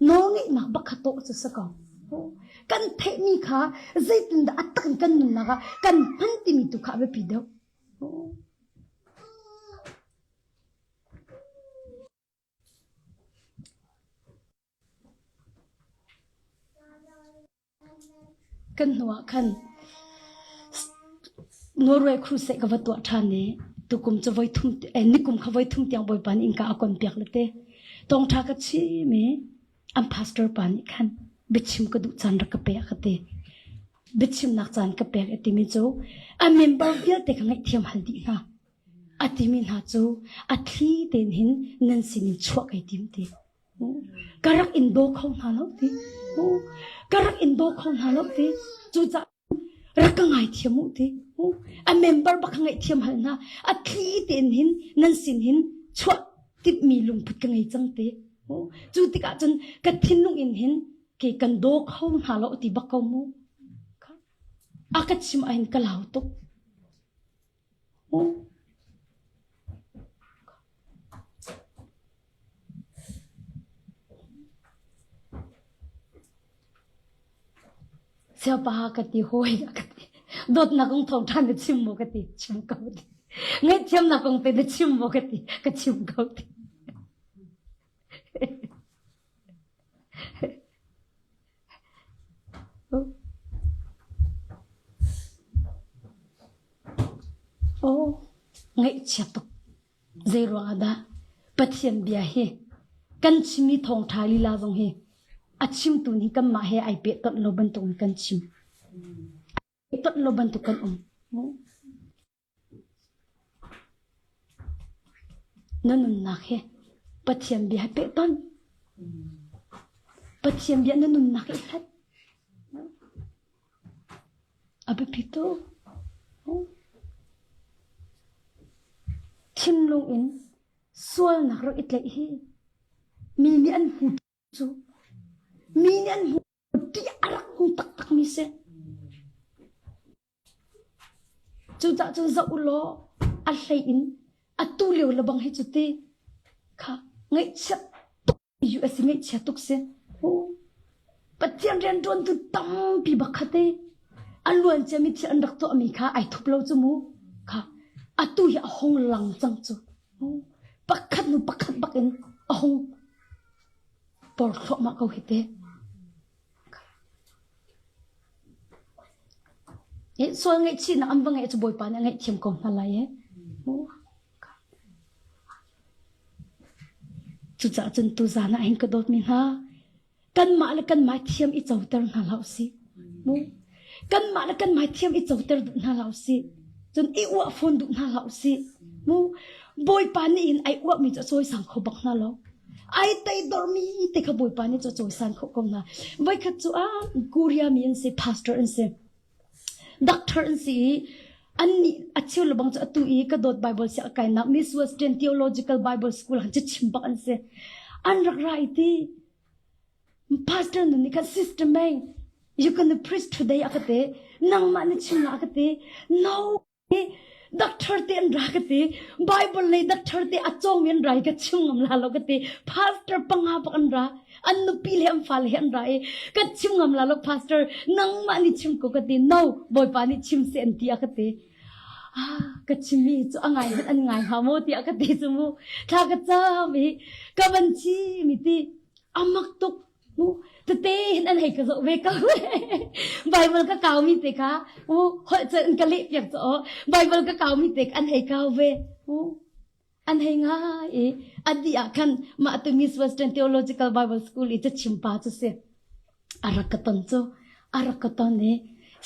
น้องนี่นักบักขโตจะสกองกันเทมีค่ะใจตินดาอัตกันกันนุนนะคะกันพันติมีตุขาเวปีเดียวกันหัวกันนอร์เวย์ครูเซกับวัตถุทานนี้ตุกุมจะไว้ทุ่มนิกุมเขาไว้ทุ่มเตียงบ่อยปานอิงกาอากอนเปียกเลยเต้ตรงทากชีเมอัมพาสเตอร์ปานิคันบิชิมกระดูจันรักเปียกเตบิชิมนักจันกเปียกติมิโจอันเมมเบอร์เดียเตขังไอเทียมฮัลดีนะอัติมินหาโจอัตลีเตนหินนันสินิชวกไอติมเตการักอินโดเขาหาลอกเตการักอินโดเขาหาลอกเตจูจะรักไงเทียมุเตอันเมมเบอร์บักไงเทียมฮัลนะอัตลีเตนหินนันสินหินชวกติดมีลุงพุดกังไงจังเตจูติกาจนกัดทิ้งลุงอินหินเกี่ยกันโดเขาหาเราติบักเขามูอากัดชิมอินกะลาวตุกเสียปากัดตีห้อยกัดตีโดดนักงทองท่านกัดชิมโมกัดตีชิมเขาตีไงเทียมนักงเตะชิมโมกัดตีกัดชิมเขาตีโอ้ไงเชียตุกเจรวงada ปัทยันเบียเฮกันชิมีทองทาลีลาจงเฮอัดชิมตุนี้กันมาเฮไอเปตัดโลบันตุนกันชิมตัดโลบันตุกันนั่นนักเฮปัทยันเบียเปตันปัทยันเบียนั่นนักเฮอาเบปิโตชิมลงอินส่วนนักเราอิตเลยฮีมีอันหูจูมีอันหูที่อารักหูตักมิเซจูจะจะอุโลอัลเลอินอัตุเลียวระบังให้จุดที่ค่ะไงเช็ดตุกอยู่ไงเช็ดตุกเซโอ้ปัจจัยเรียนโดนตุตั้มปีบักขัดเตอันล้วนจะมีที่อันรักตัวอเมริกาไอทุบเราจมูกค่ะอาตุยอาหงหลังจังจูปักขัดนูปักขัดบักอินอาหงปอดขมาเขาเห็ดเต้ส่วนไงชีน่ะอันว่าไงจะบ่อยปานไงเทียมกองอะไรจุดจนตุจานะเองก็โดดมินฮะกันมาแล้วกันมาเทียมอีเจ้าเตอร์น่าเล่าสิกันมาแล้วกันมาเทียมอีเจ้าเตอร์น่าเล่าสิจนอีอ้วฟอนดุน่าเล่าสิบอยปานี่อินไออ้วมีจะช่วยสังคมบักน่าเล่าไอเตยดอร์มีแต่ขบอยปานี่จะช่วยสังคมกงน่ะไว้ขัดจูกูเรียมีอันเซพาสเตอร์อันเซด็อกเตอร์อันเซอันนี้อัจฉริยะบังจะตุยกระโดดไบเบิลเสียกันนะมิสเวสเทนทีโอโลจิคอลไบเบิลสคูลหันจะชิมบักอันเซอันรักไรที่พาสเตอร์นั่นนี่กันซิสเต็มเอง you gonna preach today อะกันเตนังมันชิมละกันเต no ด็อกเตอร์เตียนรักกันเตไบเบิลเลยด็อกเตอร์เตอัจฉริยะไรกันชิมงำลาโลกันเตพาสเตอร์ปังหาปักันระอันนุปีเลมฟาเลอันไรกันชิมงำลาโลพาสเตอร์นังมันชิมกูกันเต no บอยปานิชิมเซนตีอะกันเตก็ชิมีจูอ่างไงอันไงหาโมติอาก็ตีจมูกถ้าก็เจ้ามีก็บัญชีมีตีอามักตุกมูแต่เต้เห็นอันไหนก็จะเวก้าเวไบเบิลก็เก่ามีเตค่ะมูหัวใจอันกะลิบอยากจะไบเบิลก็เก่ามีเตกอันไหนเก่าเวมู อันเฮงไออดีอาคันมาตุมิสเวสเทิร์นเทโอโลจิคัลไบเบิลสคูลจะชิมปาจุเสอารักตันโจอารักตันเน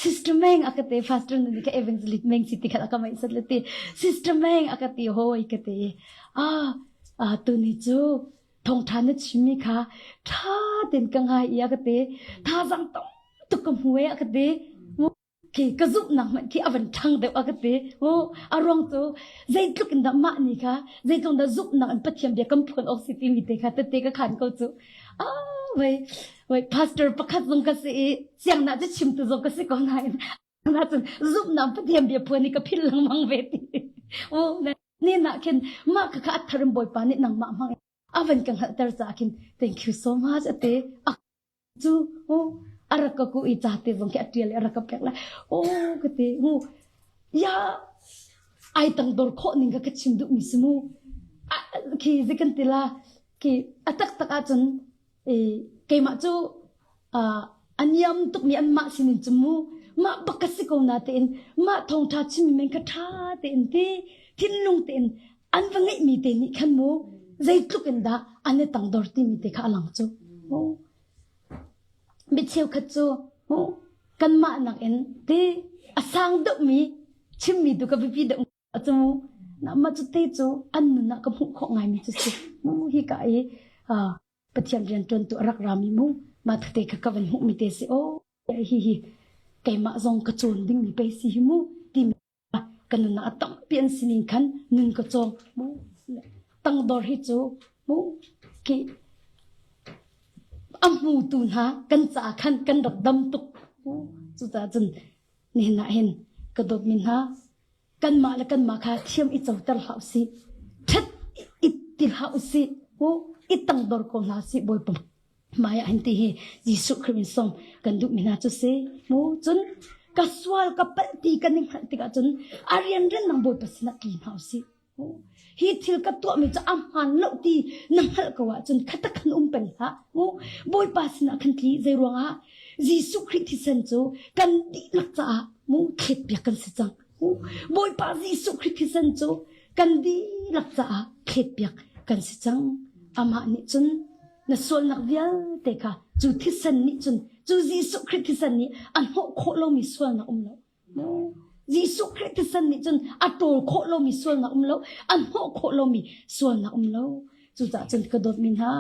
ซิสเตอร์เมงอากาเตฟาสเตอร์นี่ก็เอเวนซ์ลิทเมงสิติขัดอากาไม่สัตเลติซิสเตอร์เมงอากาเตโฮอีกเตตัวนี้จูทองทานนี่ชิมิค่ะท่าเดินกังไงอากาเตท่าจังต้องตุกมหวยอากาเตคีกระซุบหนังมันคีอวันทังเดียวอากาเตโอ้อารมณ์จูใจลุกอินดามานี่ค่ะใจตรงดาซุบหนังอันปัจเจียมเดียกัมพูนออกซิตี้มิเตค่ะเตก็ขันเขาจูเว้ยพาสเตอร์ประคัตลงกษีเสียงน่าจะชิมตัวลงกษีก่อนไหนน่าจะซุบน้ำพัดเทียมเดียพวนี่ก็พิลลังมังเวทีโอ้นี่น่ะคินมากค่ะอัฐรมบอยปานี่นังมังมังอาวันกังหัดตระจากิน thank you so much เตจูโอ้อารักกูอีจ่าเตจงแค่เดียวเลยอารักเป็กละโอ้กเตโอ้ยาไอตังดอร์โคนิงก็ชิมดุมิสมูคีจิกันติลาคีอัตักตักอาจนเกมาจูอันยำตุกมีอันมาสินิจมูมาบักสิโกนาเตนมาทองทาชิมเมงกะทาเตนที่ทินลุงเตนอันวังไงมีเตนิขันมูใจตุกันดาอันนี้ตังดอร์ตีมีเตข้าหลังจูโอ้บิดเชียวขัดจูโอ้กันมาหนักเอ็นที่อาสังดุมีชิมมีดูกับพี่ดุจูน้ำมาจุดเตจูอันนู้นนักกับหุของไงมีจุดสิโอ้ฮิกายปฏิญาณจนตัวรักรามีมูมาทเตกกับวันหุมีเตสิโอ้ฮิไก่มาซองกระโจนดิ้งมีไปสิหิมูที่มีกันนู้นนักตั้งเปลี่ยนสินิคันนึงกระโจนมูตั้งดอร์ฮิจูมูกีอัมมูตุนหากันจ่าคันกันดับดำตุกจุดจ้าจนนี่น่ะเห็นกระโดดมินหากันมาและกันมาค่ะเทียมอิจฉาตลอดสิชัดอิติลาอุสิโอ้อิตังดอร์โกนาสิบอยปมมายาหินตีเฮยิสุคริมินซอมกันดุมินาจุเซโอ้จนกัสวาลกับปฏิกันนิ่งหันติกาจนอารียนเรนนังบอยปัสนักกินหาสิโอ้ฮีทิลกับตัวมีจะอัมหันเลาตีนังฮัลกว่าจนขัดขันเป็นฮะโอ้บอยปัสนักขันทีใจรัวฮะยิสุคริติสันโจกันดีลักจ้าโอ้เข็ดเบียกันสิจังบอยปัสยิสุคริติสันโจกันดีลักจ้าเข็ดเบียกันสิจังอามานี่จนน่ะส่วนนักเดียวเด็กค่ะจูที่สันนี่จนจูยิสุคริสต์สันนี่อันหัวโคโลมีส่วนนักแล้วยิสุคริสต์สันนี่จนอัตโตโคโลมีส่วนนักแล้วอันหัวโคโลมีส่วนนักแล้วจูจ่าจนกระโดดมินหา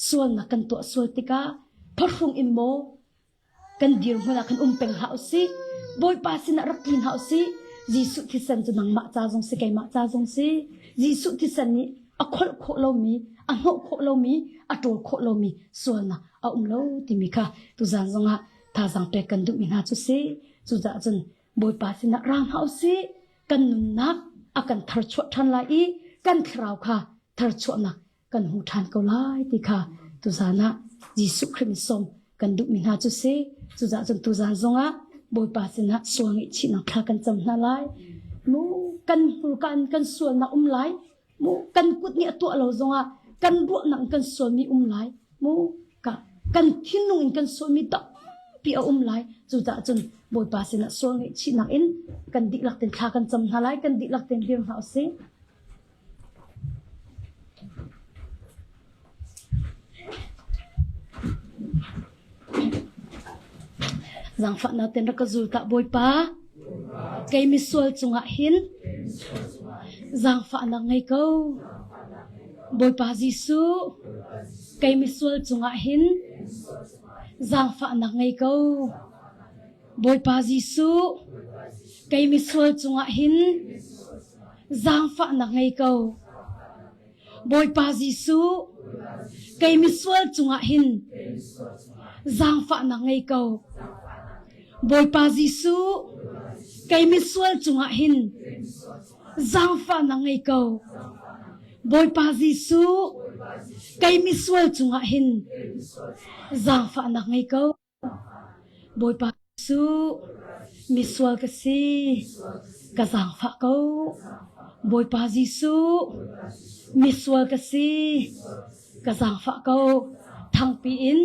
ส่วนนักกันตัวส่วนติกาพระฟงอิมโมกันเดียวหัวนักกันเป็นหาสิบอยปาสินะรักกินหาสิยิสุที่สันจนนังมาจ้าจงสิไกมาจ้าจงสิยิสุที่สันนี่อโคโลมีอันหัวโคโลมีอัตโตโคโลมีส่วนนักเอาแล้วที่มีค่ะตุจานจงฮะท่าสังเปกันดุมินาจุสิจุจ่าจนบอยปาสินะร่างเฮาสิกันนุนักอากันทรชวทันไลกันคราวค่ะทรชวนักกันหูทานเกาไลติค่ะตุจานะยิสุคริมสมกันดุมินาจุสิจุจ่าจนตุจานจงฮะบอยปาสินะส่วนอิชินักพากันจำนาไลมูกันหูกันส่วนนักไลมูกันกุดเนี่ยตัวเราจงฮะกันรัวนังกันส่วนมีไลมูกันที่นุ่งกันส่วนมีตับปีเอาไลจุดจนบอยปาสินะส่วนนี้ชินักอินกันดิลักเต็นคากันจำหาไลกันดิลักเต็นเดียงหาสิจังฝันนาเต็นรักจูตะบอยปาไกมิส่วนจงหินจังฝันนังไงเขาบอยปาจิสุไกมิส่วนจงหินจังฝันนังไงเขาบอยปาจิสุไกมิส่วนจงหินจังฝันนังไงเขาบอยปาจิสุไกมิส่วนจงหินจังฝันนังไงเขาบอยปาจิสุไกมิส่วนจงหินจังฝันนังไงเขาบอยปาจิสุไกมิส่วนจงหินจังฝันนังไงเขาบอยปาจิสุมิส่วนกษีกะจังฝันเขาบอยปาจิสุมิส่วนกษีกะจังฝันเขาทั้งปีอิน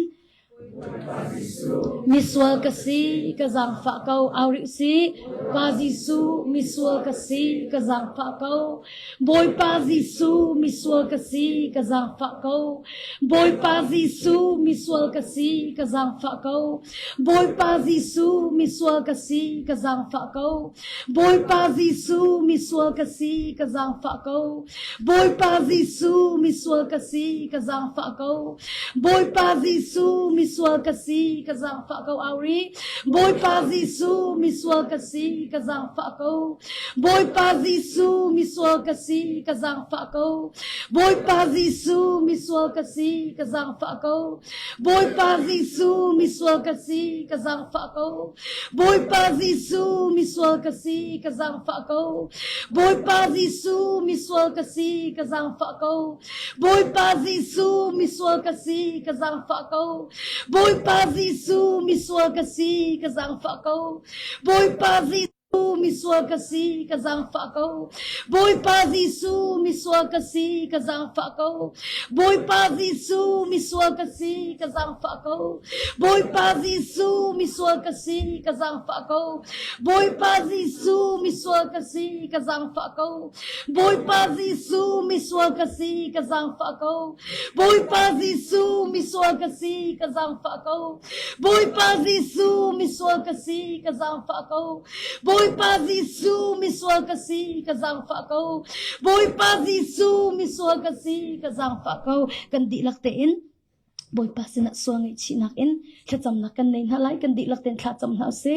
miswal kasi kazang fa kau auri si pazisu miswal kasi kazang fa kau boy pazisu miswal kasi kazang fa kau boy pazisu miswal kasi kazang fa kau boy pazisu miswal kasi kazang fa kau boy pazisu miswal kasi kazang fa kau boy pazisu miswal kasi kazang fa kau boy pazisu miswal kasi kazang fa kau auri boy pazisu miswal kasi kazang fa kau boy pazisu miswal kasi kazang fa kau boy pazisu miswal kasi kazang fa kau boy pazisu miswal kasi kazang fa kau boy pazisu miswal kasi kazang fa kau boy pazisu miswal kasi kazang fa kau boy pazisu miswal kasi kazang fa kau boy pazisu miswal kasi kazang fa kau boy pazisu miswal kasi kazang fa kau boy pazisu miswal kasi kazang fa kau boy pazisu miswal kasi kazang fa kau boy pazisu miswal kasi kazang fa kau boy pazisu miswal kasi kazang fa kau boy pazisu miswal kasi kazang fa kau boy pazisu miswal kasi kazang fa kau boy pazisu miswal kasi kazang fa kau boy pazisu miswal kasi kazang fa kau boy pazisu miswal kasi kazang fa kau kan di laktein boy pa sina suangai chinakin khatam nakan nei halai kan di lakten khatam na se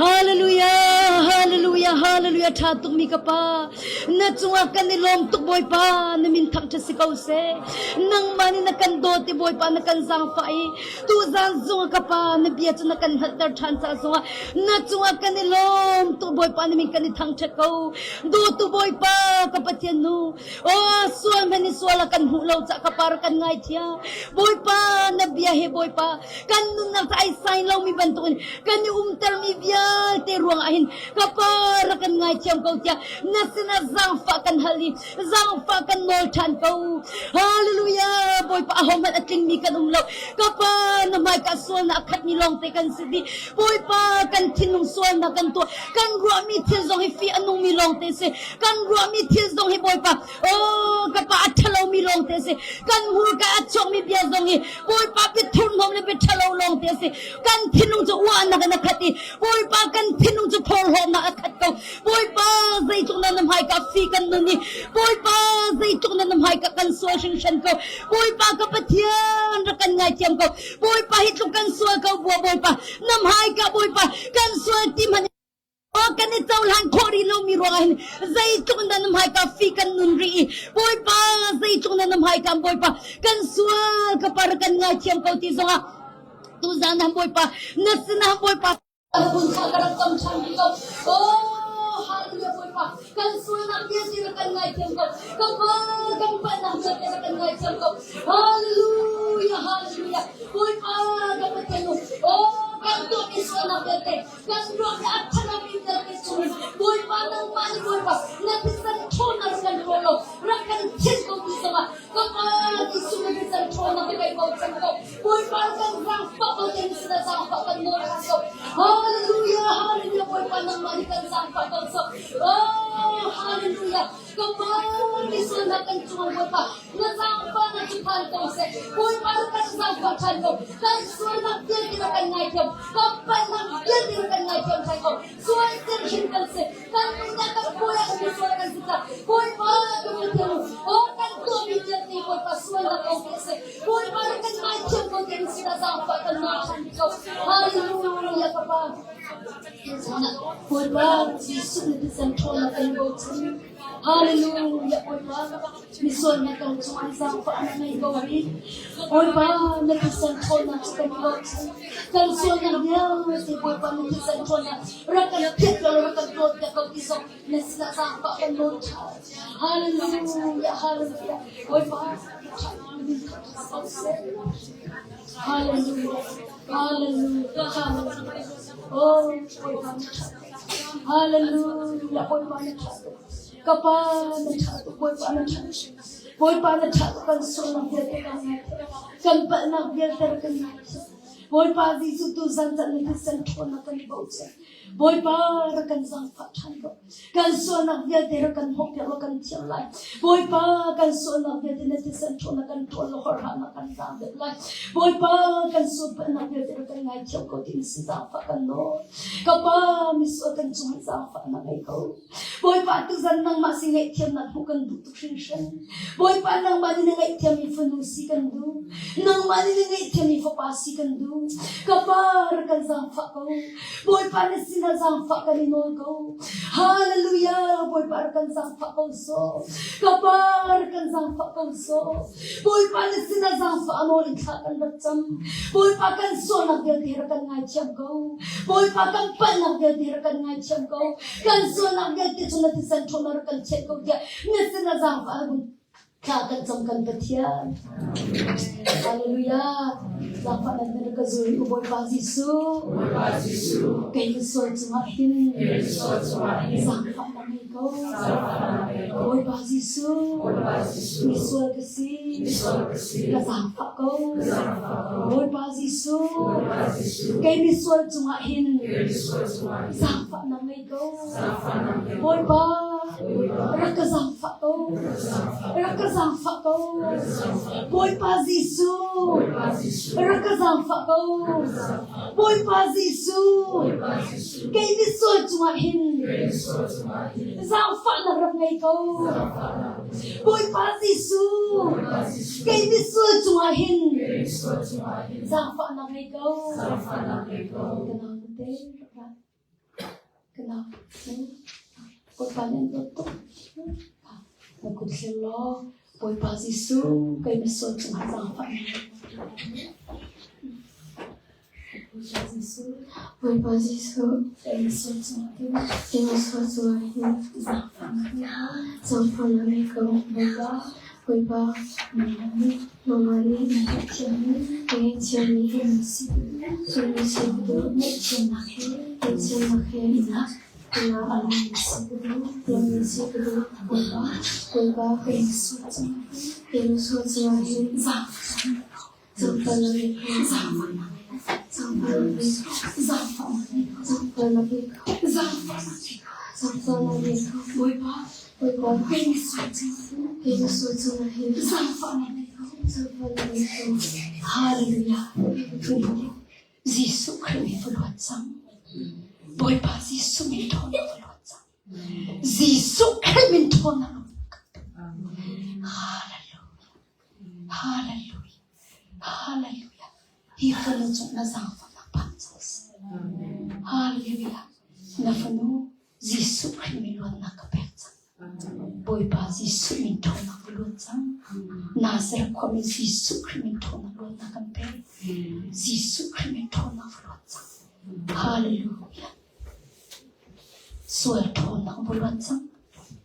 hallelujah hallelujah hallelujah tha tuk mi kapa na chunga kan ni lom tuk boy pa na min thak cha sikau se nang mani na kan do ti boy pa na kan sang fai tu zang zung kapa na bia chu na kan hatar than sa zunga na chunga kan ni lom tuk boy pa na min kan ni thang cha kau do tu boy pa kapatian nu o suan mani suala kan hulo cha kapar kan ngai thia boy pa na bia he boy pa kan nun na sai sai lo mi bantun kan ni ter mi bia te ruang ahin kapar kan ngai chem kau tia nasina zang fa kan hali zang fa kan mol than kau hallelujah boy pa homat ating mi kan umlo kapar na mai ka so na khat ni long te kan sidi boy pa kan thinung so na kan to kan ro mi thil zong hi fi anung mi long te se kan ro mi thil zong hi boy pa oh kapa athalo mi long te se kan hur ka achong mi bia zong hi boy pa pi thun hom le pi thalo long te se kan thinung zo wa na kan khati boy pa kan thinung zo phol ho na khat ko boy pa zai chung na nam hai ka fi kan nu ni boy pa zai chung na nam hai ka kan so shin shan ko boy pa ka pathian ra kan ngai chem ko boy pa hi chung kan so ko boy pa nam hai ka boy pa kan so tim han o kan ni tau lan khori lo mi ro hin zai chung na nam hai ka fi kan nun ri boy pa zai chung na nam hai ka boy pa kan so ka par kan ngai chem ko ti zonga tu zan ham boy pa nasna boy pa pun karam kam cham ki ko oh hallelujah boy pa kan so na dia ti kan ngai chem ko kan pa na sa kan ngai chem ko hallelujah hallelujah boy pa ka patenu oh kan to ki so na te kan ro ka athana mi ter ki so boy pa nang pa ni boy pa na ti san thona kan rolo ra kan chis ko ki so ma ka pa ki so na san thona ke kai ko chem ko boy pa kan rang pa ko ten sa sa pa kan no so hallelujah hallelujah boy pa nang mani kan sang pa ko so oh hallelujah kapal ni so na kan chung boy pa na sang pa na chi phan ko se boy pa kan sang pa chan ko kan so na ke ki na kan ngai kem kapal na ke ni kan ngai kem sai ko so ai ten hin kan se kan na ka boy a ni so kan sita boy pa ko ni te o kan to mi je ni boy pa so na ko se boy pa kan ngai kem ko ten sita sang pa kan na chan ko hallelujah kapal boy pa si su ni san thona kan go hallelujah boy pa mi so na kan chung sang pa na ngai go ri boy pa na ki san thona kan go kan so na dia si boy pa na ki san thona ra kan phet lo ra kan to ka ko ki so na sa sang pa kan go hallelujah hallelujah boy pa hallelujah hallelujah hallelujah oh boy pa hallelujah boy pa kapal boy pa boy pa na cha kan so na dia kan pa na dia ter kan boy pa di su tu san san ni san thon na kan bo che boy pa ra kan sang fa chan go kan so na dia ter kan hok ya kan chiang lai boy pa kan so na dia te te san thon na kan thon lo hor ha na kan sang de lai boy pa kan so pa na dia ter kan ngai chiang ko tin si sa fa kan no ka pa mi so kan chung sa fa na ngai ko boy pa tu zan nang ma si ngai thiam na hu kan du tu shin shin boy pa nang ma ni ngai thiam mi fu nu si kan du nang ma ni ngai thiam mi fa pa si kan du kapar kan sang fa ko boy pa ni sina sang fa kan no ko hallelujah boy pa kan sang fa ko so kapar kan sang fa ko so boy pa ni sina sang fa mo in tha kan bacham boy pa kan so na gel thir kan ngai cham ko boy pa kan pan na gel thir kan ngai cham ko kan so na gel ti chuna ti san chuna kan che ko ya ni sina sang fa ka kan cham kan pathia hallelujah lapa na ka zuri boy pa Jisu kay so chuma hin sang fa na mi ko boy pa Jisu mi so kasi ka sang fa ko boy pa Jisu kay mi so chuma hin sang fa na mi ko boy pa ra ka sang fa ko ra ka sang fa ko boy pa Jisu ra ka sang fa ko boy pa Jisu kay mi so chuma hin sang fa na ra ngai ko boy pa Jisu kay mi so chuma hin sang fa na ngai ko kenal boy pa nen to aku selo boy pa Jisu kay mi so chuma sang fa boy pa Jisu kay mi so chuma hin sang fa na ngai ko boy pa mama ni chiam ni hin si do ni chiam na he na na ala ni si do boy pa kay mi so chuma hin sang fa na ngai ko boy pa kay mi so chuma hin sang fa na ngai ko hallelujah Jisu Christ for what sang boy pa Jisu min thon for what sang Jisu Christ min thon na hallelujah hi phalo chung na sang fa na pa hallelujah na phano Jisu Christ min lot na ka pek boy pa Jisu min thon na lot sang Nazareth ko mi Jisu Christ min thon na lot na kan pe Jisu Christ min thon na lot sang hallelujah so thon na lot sang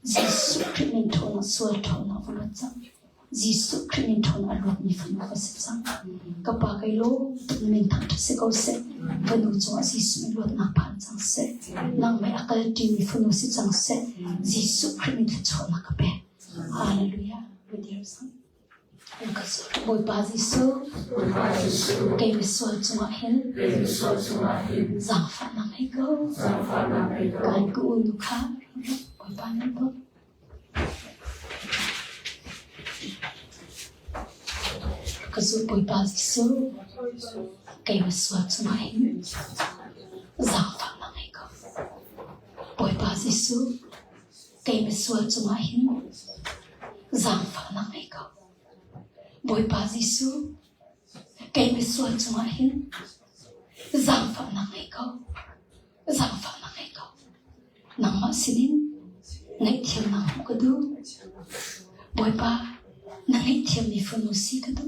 Jisu Christ min thon na so thon na lot sang Jisu Christ min thon na lot ni phano ka se sang ka pa kai lo min thang se ko se phano cho Jisu min lot na pan sang se nang mai akal ti ni phano se sang se Jisu Christ min thon na ka pe hallelujah with your son boy pa Jisu kay mi so chuma hin sang fa na ngai ko kai ku nu kha boy pa nan to kaso boy pa Jisu kay mi so chuma hin sang fa na ngai ko boy pa Jisu kay mi so chuma hin sang fa na ngai ko boy pa Jisu kay mi so chuma hin sang fa na ngai ko nang ma sinin ngai thiam na ko du boy pa na ngai thiam ni phano si ka du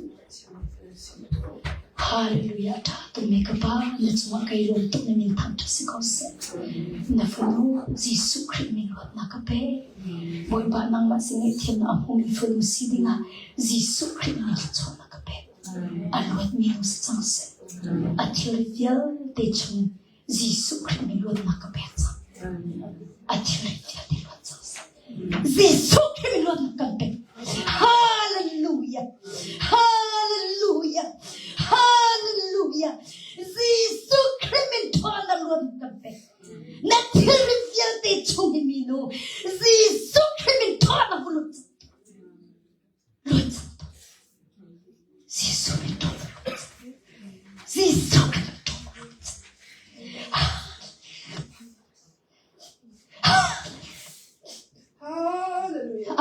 hallelujah ta tu me ka pa na chuma kai ro tu ni min tham ta si ko se na phano Jisu Christ min lot na ka pe boy pa nang ma singai thiam na hu mi phano si dinga Jisu Christ min chon na ka pe alwat mi no sang se athil vial te chung Jisu Christ min lot na ka pe sang athil vial te lot sang se Jisu Christ min lot na ka pe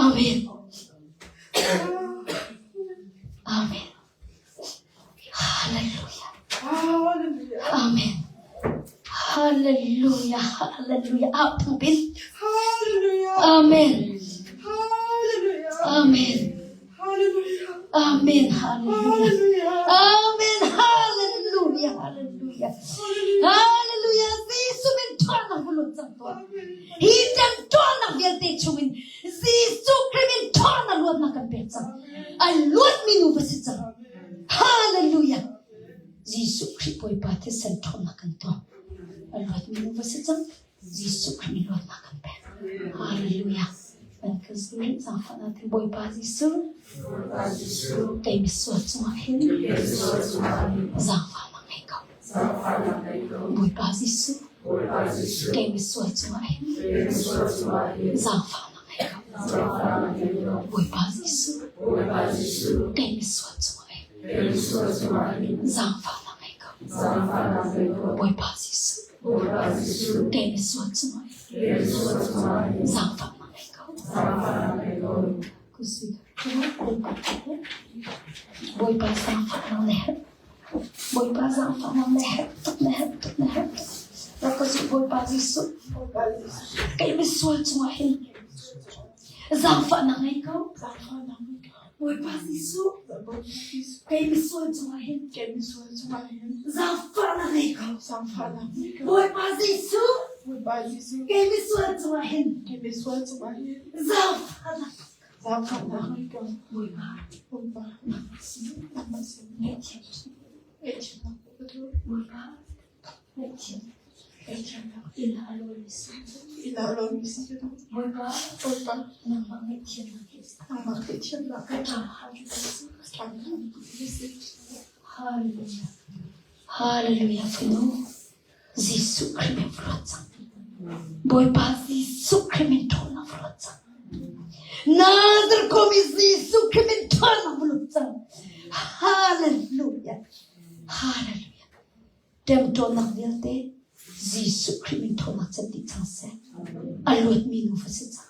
Amen. Amen. Hallelujah. Amen. Hallelujah. Hallelujah. Amen. Amen. Amen. Amen. Hallelujah. Amen. Hallelujah. Hallelujah. Hallelujah. Zisu min tona bulut santo. Hidem tona vilte chumin. Zisu krimin tona luat na kampetsa. Ay luat minu basitsa. Hallelujah. Zisu kripoi pati sentona kanto. Ay luat minu basitsa. Zisu krimin luat na kampet. Hallelujah. And because the reason for nothing boy passes soon, they be so to my head. Zafana make up. Boy passes soon, they be so to my head. Zafana make up. Boy passes soon, they be so to my head. Zafana make up. Boy passes soon, they be so to my head. Zafana. Boy pasang fanang leher, boy pasang fanang leher, tuk leher. Lepas itu boy pasang su, kayak bersuat suahin. Zafa nang ekau, boy pasang su, kayak bersuat suahin. Zafa nang ekau, boy pasang su. Kayak bersuat suahin. Zafa nang. Hallelujah. Zisu krimen frotsa. Boy pa zisu krimen tona frotsa. Nader komi zisu krimen tona frotsa. Hallelujah. Hallelujah. Dem tona vilte zisu krimen tona tsati tsanse. Alot minu fasitsa.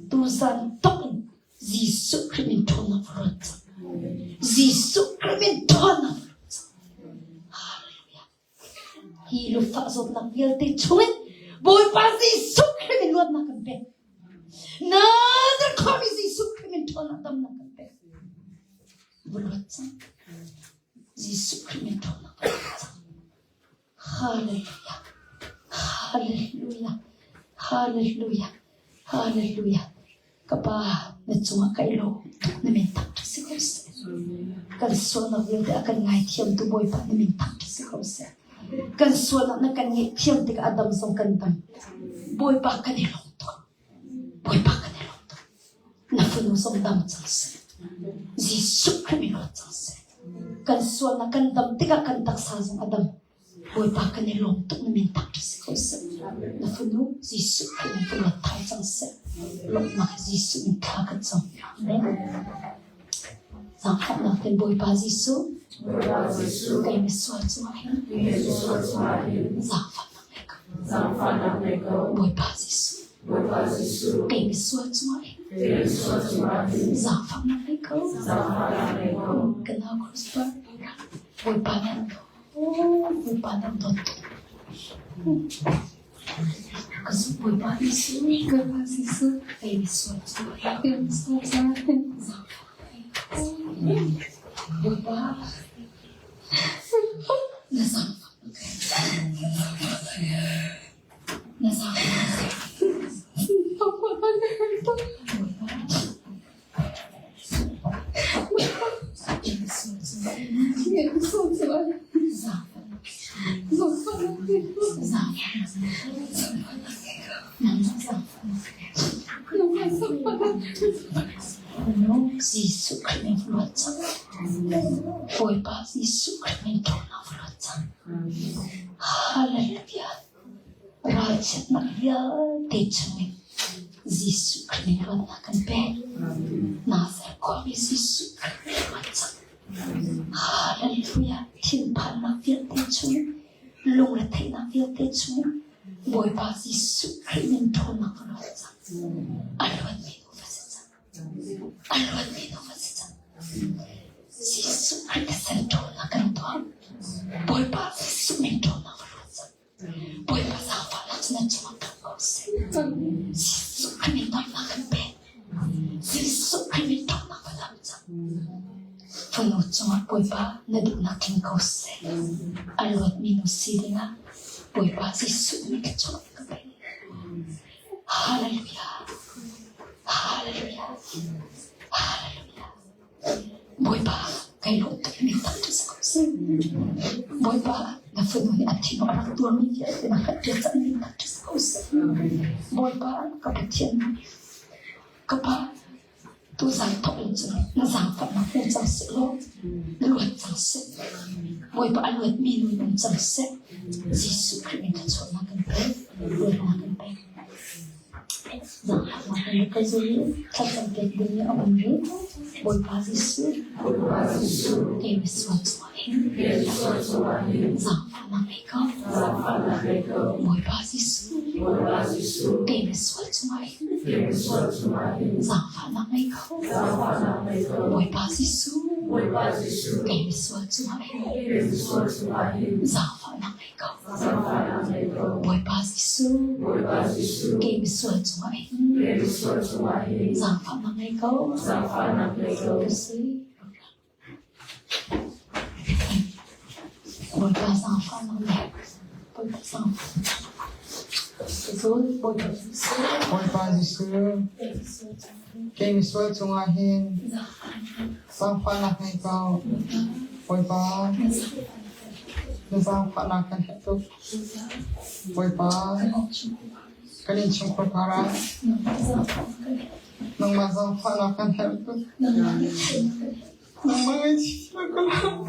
Tuzan ton zisu krimen tona frotsa. Zisu krimen tona frotsa. Hallelujah. Hilo fazot na vilte chuin. Boy pazi sukrimin luat na kampe. Nader komi zi sukrimin tona dam na kampe. Bulut sa. Zi sukrimin tona kampe. Hallelujah. Hallelujah. Hallelujah. Hallelujah. Kapa na chunga kailo na mentak to si Kose. Kalso na wilde akan ngay tiyam to boy pa na mentak to si Kose. Kan suala na kan ngitiam tika Adam song kantang boy pa kanilong to na funo song dam changse Zisu kriminal changse kan suala kan dam tika kantak sazong Adam boy pa kanilong to na mintak si Kose na funo Zisu kriminal thai changse lok na Zisu min kakat song Zangkat natin boy pa Zisu kay miswat sumahin Zangfat na meko boy pa Zisu kay miswat sumahin Zangfat na meko kena cross bar boy pa nan to kasi boy pa Zisu kay miswat sumahin Lupa nasama Zisu krimen flotsa boy pa Zisu krimen tona flotsa Hallelujah Rajat Maria teaching Zisu krimen flotsa kampe Nazar komi Zisu krimen flotsa Hallelujah Timpan na fil teaching Lungre te na fil teaching boy pa Zisu krimen tona flotsa Alwan minu fasitsa alwan ni no masisa Yesus Kristus dona kan tuan boy pa Yesus men dona marusa boy pa sa fa na cuma kan kau se Yesus Kristus dona kan pe Yesus Kristus dona kan lamsa Fano cuma boy pa na du na kin kau se alwan ni no sidinga boy pa Yesus men cuma kan pe Hallelujah Hallelujah Hallelujah Boy pa kay lo ta ni ta sa ko boy pa na fano ni atino anak tua mi ya na ka dia sa ni ta sa ko boy pa ka patien ka pa tu sang thọ na sang fa na ku sang se lo na lo sang se boy pa an wet mi nu sang se Jesus Christ ta so na kan pe lo na kan pe Zang makanya kazuli kacang kedenya amri boy pasisu dewi suatu zang fana meko boy pasisu dewi suatu zang fana meko boy pasisu dewi suatu zang fana meko boy pasisu dewi suatu Zang fa na ngay ko kasi boy pa zang fa na ngay boy pa zang boy pa Jisu kay miswal sungahin zang fa na ngay ko boy pa zang fa na kan heto boy pa Kalin siyang para nang mazang panakan help nang mga isip ko lang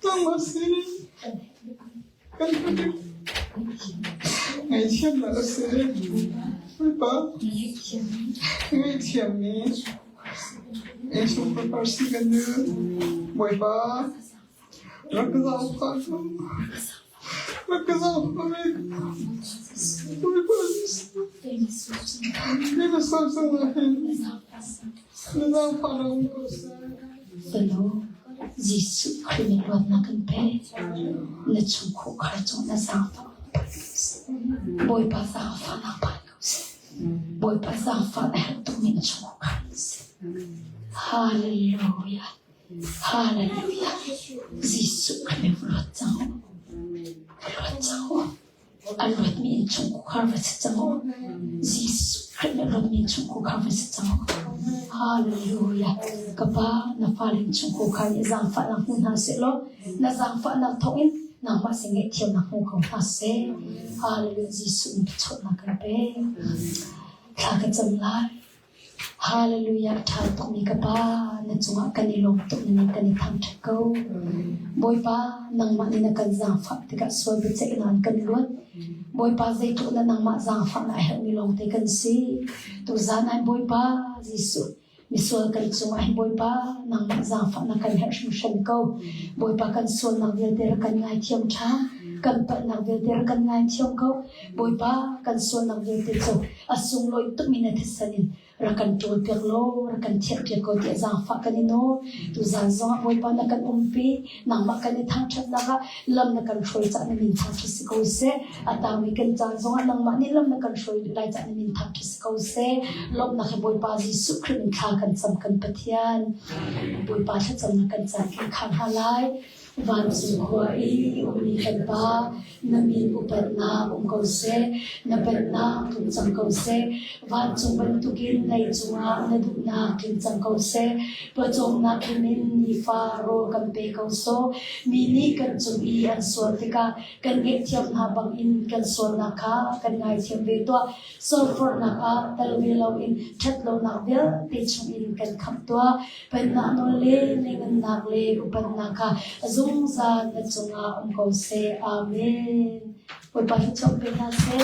nang masiri kalin ay siyang malasiri pa ay siyang ni ay siyang paparsigan niya boy pa nagkasama pa ako nagkasama pa Boy pa Hindi na sasawahin Nazapanang ko sa Hello Jesus Christ na kan pe na chungko karcho na safa boy pa safa na pa boy pa safa na to min chungko karcho Hallelujah Hallelujah Jesus Christ Lord alwat mi chung ko karva sa tamo Jesus alwat mi chung ko karva sa tamo Hallelujah kapa na faling chung ko karva zang fa lang hun ha se lo na zang fa lang thoin na ma singe thiam na hu ko ha se Hallelujah Jesus mi chot na kan pe tha ka cham lai Hallelujah thal to mi kapa na chunga kanilong to ni kanithang thako boy pa nang ma ni na kan zang fa te ka so bi che nan kan luat boy pa zai to na nang ma zang fa na he mi long te kan si to zan ai boy pa jisu mi so kan chunga ai boy pa nang ma zang fa na kan he shmu shan ko boy pa kan so na vel te kan ngai thiam tha kan pa na vel te kan ngai thiam ko boy pa kan so na vel te so asung loi to mi na the sanin rakan tol perlo rakan thiat thiat ko te zang fa kan no tu zan zong boy pa na kan umpi nang ma kan thang chat na ga lam na kan shoi cha na min thang this ko se ata mi kan zan zong nang ma ni lam na kan shoi lai cha na min thang this ko se lom na khe boy pa ji su khrin kha kan sam kan pathian boy pa tha cham na kan chan kan khang halai van su khoi umi kan pa na min upat na ko se na pat na tum chang ko se van chung ban tu kin nei chunga na du na kin chang ko se pa chong na kimin ni fa ro kan pe ko so mi ni kan chung i an so te ka kan ge thiam ha bang in kan so na kha kan ngai thiam ve to so for na ka tal mi lo in that lo na vel te chung in kan kham to pen na no le ne kan na le upat na ka zung za na chunga ko se amen oi pa chok pe na se